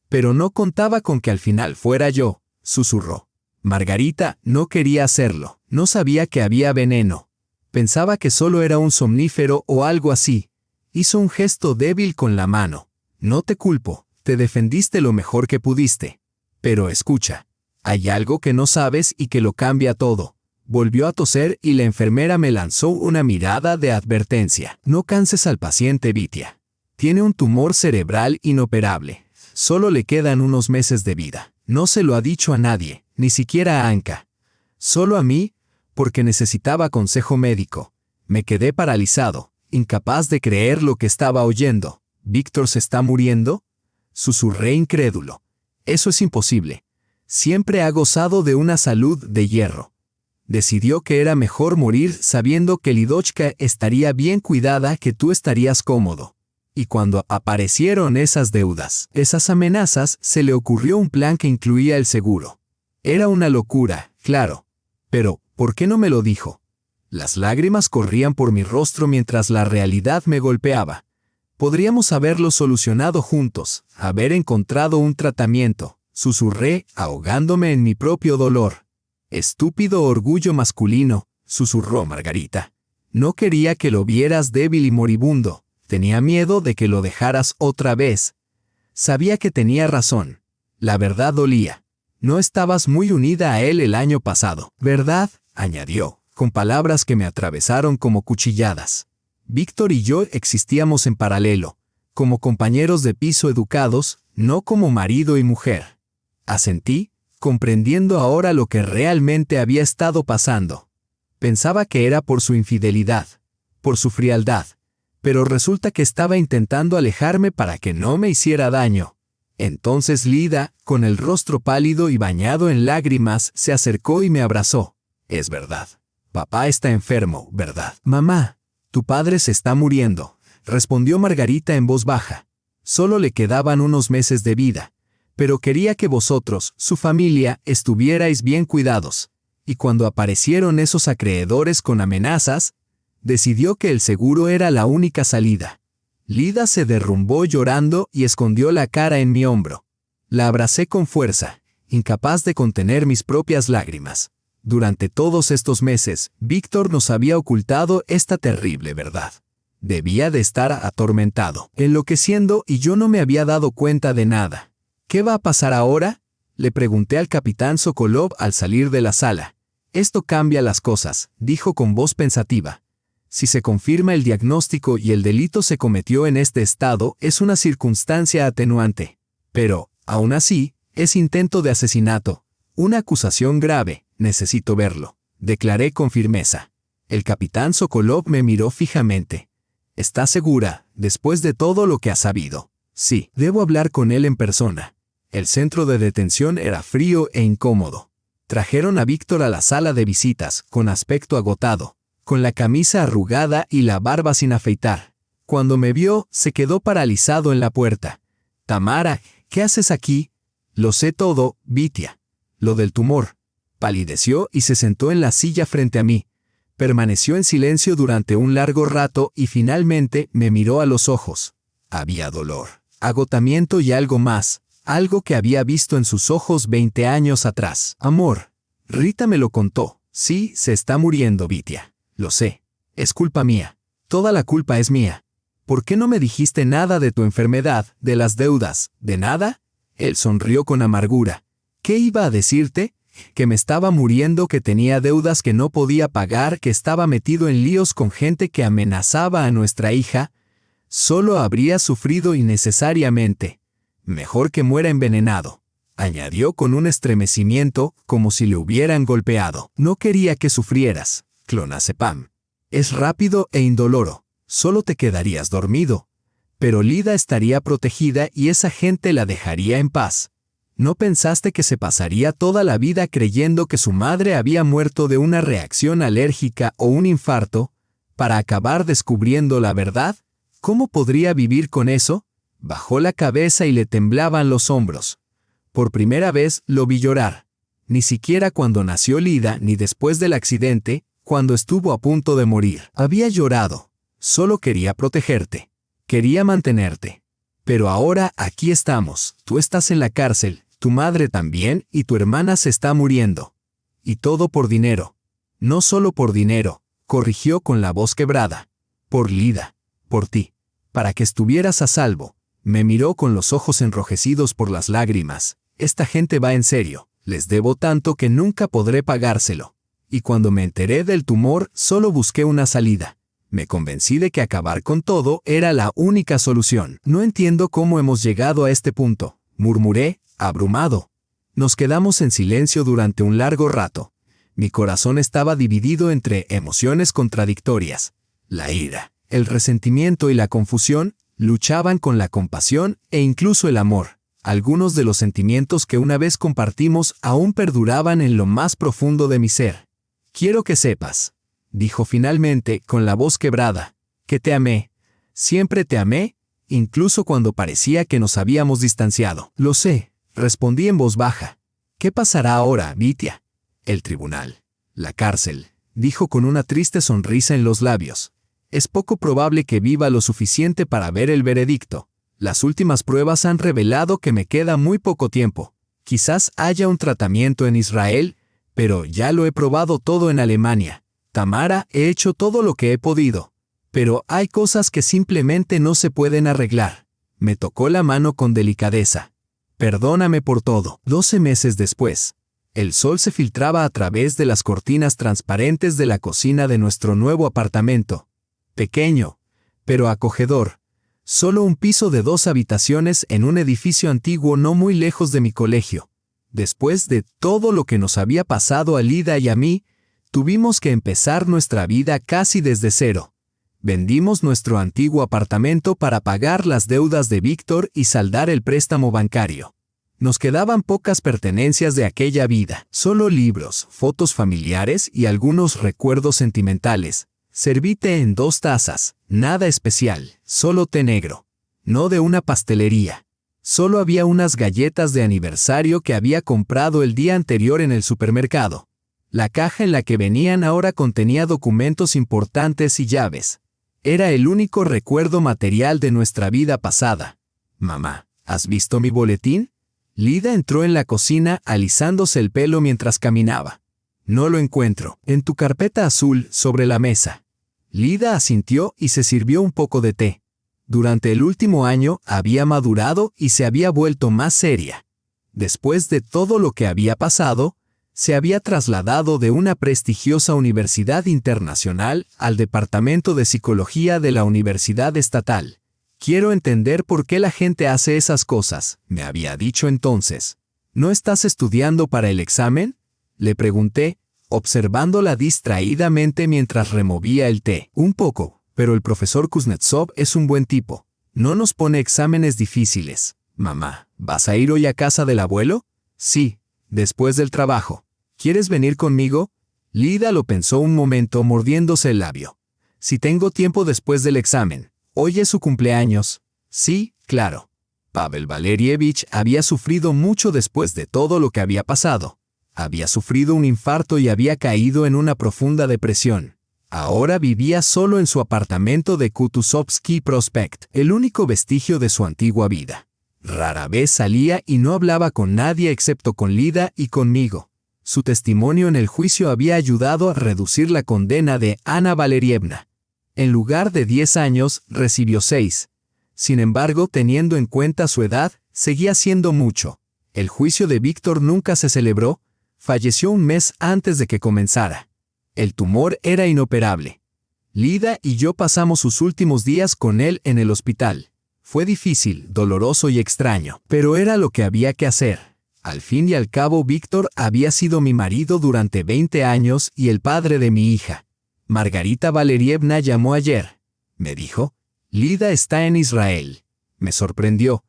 Pero no contaba con que al final fuera yo», susurró. Margarita no quería hacerlo, no sabía que había veneno. Pensaba que solo era un somnífero o algo así. Hizo un gesto débil con la mano. «No te culpo, te defendiste lo mejor que pudiste. Pero escucha, hay algo que no sabes y que lo cambia todo». Volvió a toser y la enfermera me lanzó una mirada de advertencia. «No canses al paciente, Vitia. Tiene un tumor cerebral inoperable. Solo le quedan unos meses de vida. No se lo ha dicho a nadie, ni siquiera a Anka. Solo a mí, porque necesitaba consejo médico. Me quedé paralizado, incapaz de creer lo que estaba oyendo. «¿Víctor se está muriendo?», susurré incrédulo. «Eso es imposible. Siempre ha gozado de una salud de hierro. Decidió que era mejor morir sabiendo que Lidochka estaría bien cuidada, que tú estarías cómodo». Y cuando aparecieron esas deudas, esas amenazas, se le ocurrió un plan que incluía el seguro. Era una locura, claro. Pero, ¿por qué no me lo dijo? Las lágrimas corrían por mi rostro mientras la realidad me golpeaba. Podríamos haberlo solucionado juntos, haber encontrado un tratamiento, susurré, ahogándome en mi propio dolor. «Estúpido orgullo masculino», susurró Margarita. «No quería que lo vieras débil y moribundo. Tenía miedo de que lo dejaras otra vez». Sabía que tenía razón. La verdad dolía. «No estabas muy unida a él el año pasado, ¿verdad?», añadió, con palabras que me atravesaron como cuchilladas. «Víctor y yo existíamos en paralelo, como compañeros de piso educados, no como marido y mujer». Asentí, comprendiendo ahora lo que realmente había estado pasando. Pensaba que era por su infidelidad, por su frialdad. Pero resulta que estaba intentando alejarme para que no me hiciera daño. Entonces Lida, con el rostro pálido y bañado en lágrimas, se acercó y me abrazó. «Es verdad. Papá está enfermo, ¿verdad?». «Mamá, tu padre se está muriendo», respondió Margarita en voz baja. «Solo le quedaban unos meses de vida. Pero quería que vosotros, su familia, estuvierais bien cuidados. Y cuando aparecieron esos acreedores con amenazas, decidió que el seguro era la única salida». Lida se derrumbó llorando y escondió la cara en mi hombro. La abracé con fuerza, incapaz de contener mis propias lágrimas. Durante todos estos meses, Víctor nos había ocultado esta terrible verdad. Debía de estar atormentado, enloqueciendo, y yo no me había dado cuenta de nada. «¿Qué va a pasar ahora?», le pregunté al capitán Sokolov al salir de la sala. «Esto cambia las cosas», dijo con voz pensativa. «Si se confirma el diagnóstico y el delito se cometió en este estado, es una circunstancia atenuante. Pero, aún así, es intento de asesinato. Una acusación grave, necesito verlo», declaré con firmeza. El capitán Sokolov me miró fijamente. «¿Estás segura, después de todo lo que has sabido?». «Sí, debo hablar con él en persona». El centro de detención era frío e incómodo. Trajeron a Víctor a la sala de visitas, con aspecto agotado, con la camisa arrugada y la barba sin afeitar. Cuando me vio, se quedó paralizado en la puerta. «Tamara, ¿qué haces aquí?». «Lo sé todo, Vitia. Lo del tumor». Palideció y se sentó en la silla frente a mí. Permaneció en silencio durante un largo rato y finalmente me miró a los ojos. Había dolor, agotamiento y algo más, algo que había visto en sus ojos 20 años atrás. Amor. Rita me lo contó. Sí, se está muriendo, Vitia. Lo sé. Es culpa mía. Toda la culpa es mía. ¿Por qué no me dijiste nada de tu enfermedad, de las deudas, de nada? Él sonrió con amargura. ¿Qué iba a decirte? Que me estaba muriendo, que tenía deudas que no podía pagar, que estaba metido en líos con gente que amenazaba a nuestra hija. Solo habría sufrido innecesariamente. Mejor que muera envenenado, añadió con un estremecimiento, como si le hubieran golpeado. No quería que sufrieras, clonazepam. Es rápido e indoloro, solo te quedarías dormido. Pero Lida estaría protegida y esa gente la dejaría en paz. ¿No pensaste que se pasaría toda la vida creyendo que su madre había muerto de una reacción alérgica o un infarto, para acabar descubriendo la verdad? ¿Cómo podría vivir con eso? Bajó la cabeza y le temblaban los hombros. Por primera vez lo vi llorar. Ni siquiera cuando nació Lida ni después del accidente, cuando estuvo a punto de morir. Había llorado. Solo quería protegerte. Quería mantenerte. Pero ahora aquí estamos. Tú estás en la cárcel, tu madre también y tu hermana se está muriendo. Y todo por dinero. No solo por dinero, corrigió con la voz quebrada. Por Lida. Por ti. Para que estuvieras a salvo. Me miró con los ojos enrojecidos por las lágrimas. Esta gente va en serio. Les debo tanto que nunca podré pagárselo. Y cuando me enteré del tumor, solo busqué una salida. Me convencí de que acabar con todo era la única solución. No entiendo cómo hemos llegado a este punto, murmuré, abrumado. Nos quedamos en silencio durante un largo rato. Mi corazón estaba dividido entre emociones contradictorias. La ira, el resentimiento y la confusión luchaban con la compasión e incluso el amor. Algunos de los sentimientos que una vez compartimos aún perduraban en lo más profundo de mi ser. Quiero que sepas, dijo finalmente con la voz quebrada, que te amé. Siempre te amé, incluso cuando parecía que nos habíamos distanciado. Lo sé, respondí en voz baja. ¿Qué pasará ahora, Vitia? El tribunal. La cárcel, dijo con una triste sonrisa en los labios. Es poco probable que viva lo suficiente para ver el veredicto. Las últimas pruebas han revelado que me queda muy poco tiempo. Quizás haya un tratamiento en Israel, pero ya lo he probado todo en Alemania. Tamara, he hecho todo lo que he podido. Pero hay cosas que simplemente no se pueden arreglar. Me tocó la mano con delicadeza. Perdóname por todo. 12 meses después, el sol se filtraba a través de las cortinas transparentes de la cocina de nuestro nuevo apartamento. Pequeño, pero acogedor. Solo un piso de 2 habitaciones en un edificio antiguo no muy lejos de mi colegio. Después de todo lo que nos había pasado a Lida y a mí, tuvimos que empezar nuestra vida casi desde cero. Vendimos nuestro antiguo apartamento para pagar las deudas de Víctor y saldar el préstamo bancario. Nos quedaban pocas pertenencias de aquella vida, solo libros, fotos familiares y algunos recuerdos sentimentales. Serví té en 2 tazas, nada especial, solo té negro. No de una pastelería. Solo había unas galletas de aniversario que había comprado el día anterior en el supermercado. La caja en la que venían ahora contenía documentos importantes y llaves. Era el único recuerdo material de nuestra vida pasada. Mamá, ¿has visto mi boletín? Lida entró en la cocina alisándose el pelo mientras caminaba. No lo encuentro. En tu carpeta azul, sobre la mesa. Lida asintió y se sirvió un poco de té. Durante el último año había madurado y se había vuelto más seria. Después de todo lo que había pasado, se había trasladado de una prestigiosa universidad internacional al departamento de psicología de la Universidad Estatal. Quiero entender por qué la gente hace esas cosas, me había dicho entonces. ¿No estás estudiando para el examen? Le pregunté, observándola distraídamente mientras removía el té. Un poco, pero el profesor Kuznetsov es un buen tipo. No nos pone exámenes difíciles. Mamá, ¿vas a ir hoy a casa del abuelo? Sí, después del trabajo. ¿Quieres venir conmigo? Lida lo pensó un momento mordiéndose el labio. Si tengo tiempo después del examen. Hoy es su cumpleaños. Sí, claro. Pavel Valerievich había sufrido mucho después de todo lo que había pasado. Había sufrido un infarto y había caído en una profunda depresión. Ahora vivía solo en su apartamento de Kutuzovsky Prospect, el único vestigio de su antigua vida. Rara vez salía y no hablaba con nadie excepto con Lida y conmigo. Su testimonio en el juicio había ayudado a reducir la condena de Anna Valerievna. En lugar de 10 años, recibió 6. Sin embargo, teniendo en cuenta su edad, seguía siendo mucho. El juicio de Víctor nunca se celebró, falleció un mes antes de que comenzara. El tumor era inoperable. Lida y yo pasamos sus últimos días con él en el hospital. Fue difícil, doloroso y extraño, pero era lo que había que hacer. Al fin y al cabo, Víctor había sido mi marido durante 20 años y el padre de mi hija. Margarita Valerievna llamó ayer. Me dijo, Lida está en Israel. Me sorprendió.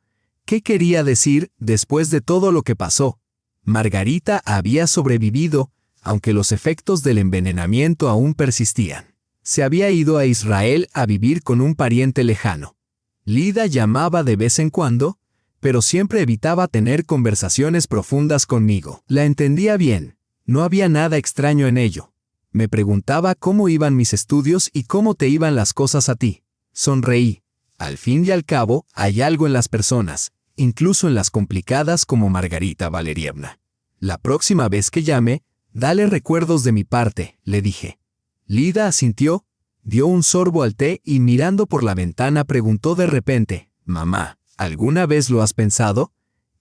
¿Qué quería decir después de todo lo que pasó? Margarita había sobrevivido, aunque los efectos del envenenamiento aún persistían. Se había ido a Israel a vivir con un pariente lejano. Lida llamaba de vez en cuando, pero siempre evitaba tener conversaciones profundas conmigo. La entendía bien, no había nada extraño en ello. Me preguntaba cómo iban mis estudios y cómo te iban las cosas a ti. Sonreí. Al fin y al cabo, hay algo en las personas, incluso en las complicadas como Margarita Valerievna. La próxima vez que llame, dale recuerdos de mi parte, le dije. Lida asintió, dio un sorbo al té y mirando por la ventana preguntó de repente, «Mamá, ¿alguna vez lo has pensado?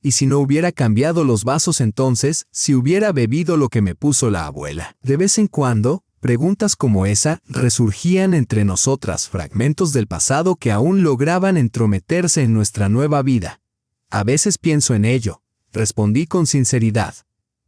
¿Y si no hubiera cambiado los vasos entonces, si hubiera bebido lo que me puso la abuela?» De vez en cuando, preguntas como esa resurgían entre nosotras, fragmentos del pasado que aún lograban entrometerse en nuestra nueva vida. A veces pienso en ello, respondí con sinceridad.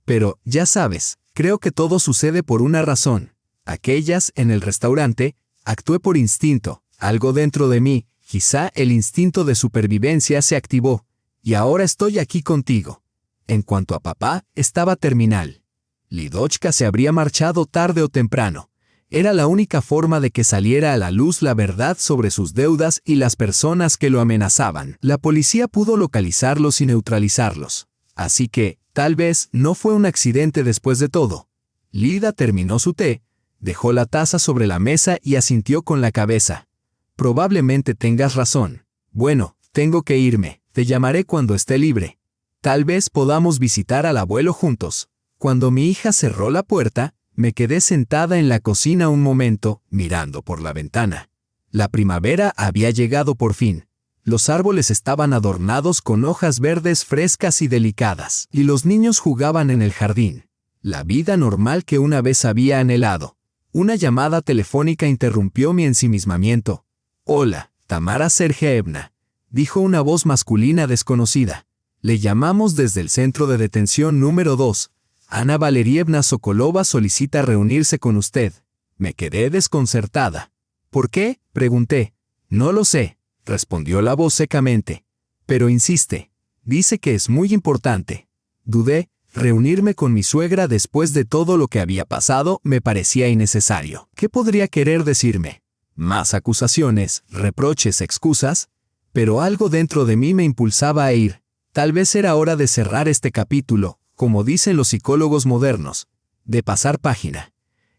Pero, ya sabes, creo que todo sucede por una razón. Aquellas, en el restaurante, actué por instinto, algo dentro de mí, quizá el instinto de supervivencia se activó, y ahora estoy aquí contigo. En cuanto a papá, estaba terminal. Lidochka se habría marchado tarde o temprano. Era la única forma de que saliera a la luz la verdad sobre sus deudas y las personas que lo amenazaban. La policía pudo localizarlos y neutralizarlos. Así que, tal vez, no fue un accidente después de todo. Lida terminó su té, dejó la taza sobre la mesa y asintió con la cabeza. Probablemente tengas razón. Bueno, tengo que irme. Te llamaré cuando esté libre. Tal vez podamos visitar al abuelo juntos. Cuando mi hija cerró la puerta, me quedé sentada en la cocina un momento, mirando por la ventana. La primavera había llegado por fin. Los árboles estaban adornados con hojas verdes frescas y delicadas, y los niños jugaban en el jardín. La vida normal que una vez había anhelado. Una llamada telefónica interrumpió mi ensimismamiento. «Hola, Tamara Sergeevna», dijo una voz masculina desconocida. «Le llamamos desde el centro de detención número 2. Anna Valerievna Sokolova solicita reunirse con usted». Me quedé desconcertada. «¿Por qué?», pregunté. «No lo sé», respondió la voz secamente. «Pero insiste. Dice que es muy importante». Dudé. Reunirme con mi suegra después de todo lo que había pasado me parecía innecesario. ¿Qué podría querer decirme? ¿Más acusaciones, reproches, excusas? Pero algo dentro de mí me impulsaba a ir. Tal vez era hora de cerrar este capítulo, como dicen los psicólogos modernos, de pasar página.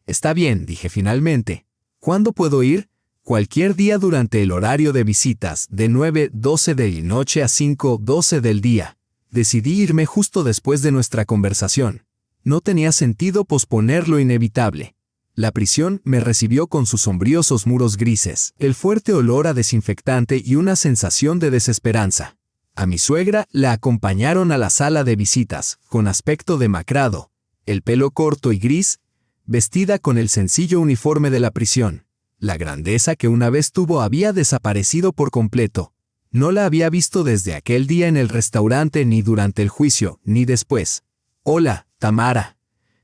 «Está bien», dije finalmente. «¿Cuándo puedo ir?» «Cualquier día durante el horario de visitas, de 9:12 de la noche a 5:12 del día». Decidí irme justo después de nuestra conversación. No tenía sentido posponer lo inevitable. La prisión me recibió con sus sombríos muros grises, el fuerte olor a desinfectante y una sensación de desesperanza. A mi suegra la acompañaron a la sala de visitas, con aspecto demacrado, el pelo corto y gris, vestida con el sencillo uniforme de la prisión. La grandeza que una vez tuvo había desaparecido por completo. No la había visto desde aquel día en el restaurante ni durante el juicio, ni después. «Hola, Tamara»,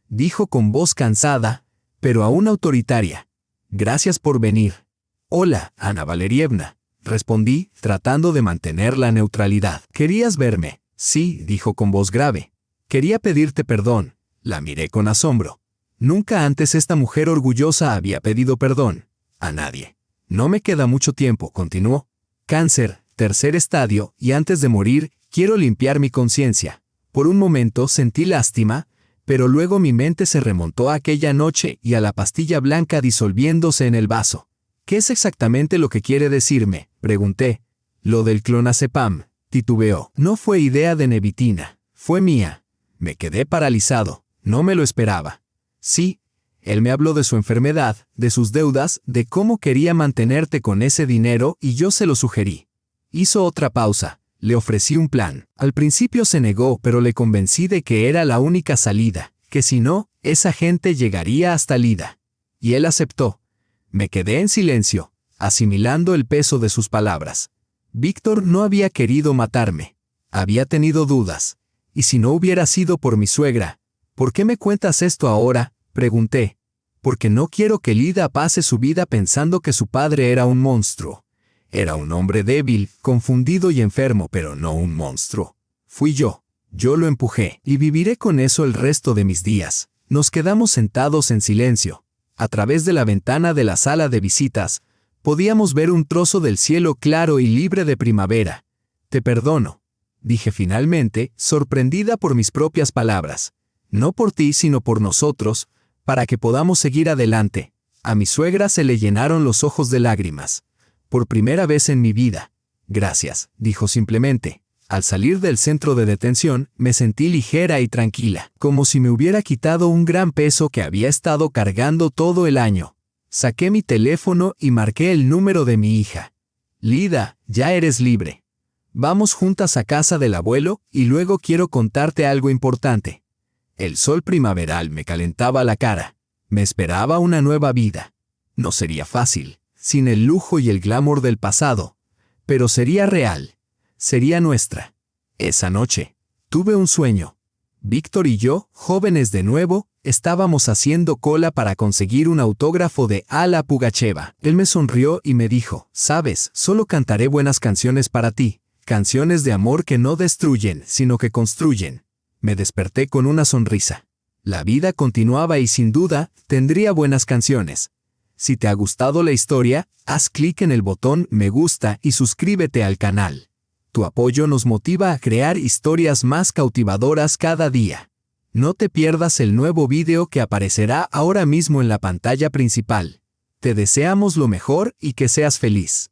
dijo con voz cansada, pero aún autoritaria. «Gracias por venir». «Hola, Anna Valerievna», respondí, tratando de mantener la neutralidad. «¿Querías verme?» «Sí», dijo con voz grave. «Quería pedirte perdón». La miré con asombro. Nunca antes esta mujer orgullosa había pedido perdón. A nadie. «No me queda mucho tiempo», continuó. «Cáncer, 3er estadio, y antes de morir, quiero limpiar mi conciencia». Por un momento sentí lástima, Pero luego mi mente se remontó a aquella noche y a la pastilla blanca disolviéndose en el vaso. ¿Qué es exactamente lo que quiere decirme?, pregunté. Lo del clonazepam, titubeó. No fue idea de Nevitina, fue mía. Me quedé paralizado, no me lo esperaba. Sí, él me habló de su enfermedad, de sus deudas, de cómo quería mantenerte con ese dinero y yo se lo sugerí. Hizo otra pausa, le ofrecí un plan. Al principio se negó, pero le convencí de que era la única salida, que si no, esa gente llegaría hasta Lida. Y él aceptó. Me quedé en silencio, asimilando el peso de sus palabras. Víctor no había querido matarme. Había tenido dudas. ¿Y si no hubiera sido por mi suegra? ¿Por qué me cuentas esto ahora?, pregunté. Porque no quiero que Lida pase su vida pensando que su padre era un monstruo. Era un hombre débil, confundido y enfermo, pero no un monstruo. Fui yo. Yo lo empujé, y viviré con eso el resto de mis días. Nos quedamos sentados en silencio. A través de la ventana de la sala de visitas, podíamos ver un trozo del cielo claro y libre de primavera. Te perdono, dije finalmente, sorprendida por mis propias palabras. No por ti, sino por nosotros, para que podamos seguir adelante. A mi suegra se le llenaron los ojos de lágrimas. Por primera vez en mi vida. Gracias, dijo simplemente. Al salir del centro de detención, me sentí ligera y tranquila, como si me hubiera quitado un gran peso que había estado cargando todo el año. Saqué mi teléfono y marqué el número de mi hija. Lida, ya eres libre. Vamos juntas a casa del abuelo y luego quiero contarte algo importante. El sol primaveral me calentaba la cara. Me esperaba una nueva vida. No sería fácil, sin el lujo y el glamour del pasado, pero sería real. Sería nuestra. Esa noche, tuve un sueño. Víctor y yo, jóvenes de nuevo, estábamos haciendo cola para conseguir un autógrafo de Alla Pugacheva. Él me sonrió y me dijo, «Sabes, solo cantaré buenas canciones para ti, canciones de amor que no destruyen, sino que construyen». Me desperté con una sonrisa. La vida continuaba y sin duda, tendría buenas canciones. Si te ha gustado la historia, haz clic en el botón me gusta y suscríbete al canal. Tu apoyo nos motiva a crear historias más cautivadoras cada día. No te pierdas el nuevo video que aparecerá ahora mismo en la pantalla principal. Te deseamos lo mejor y que seas feliz.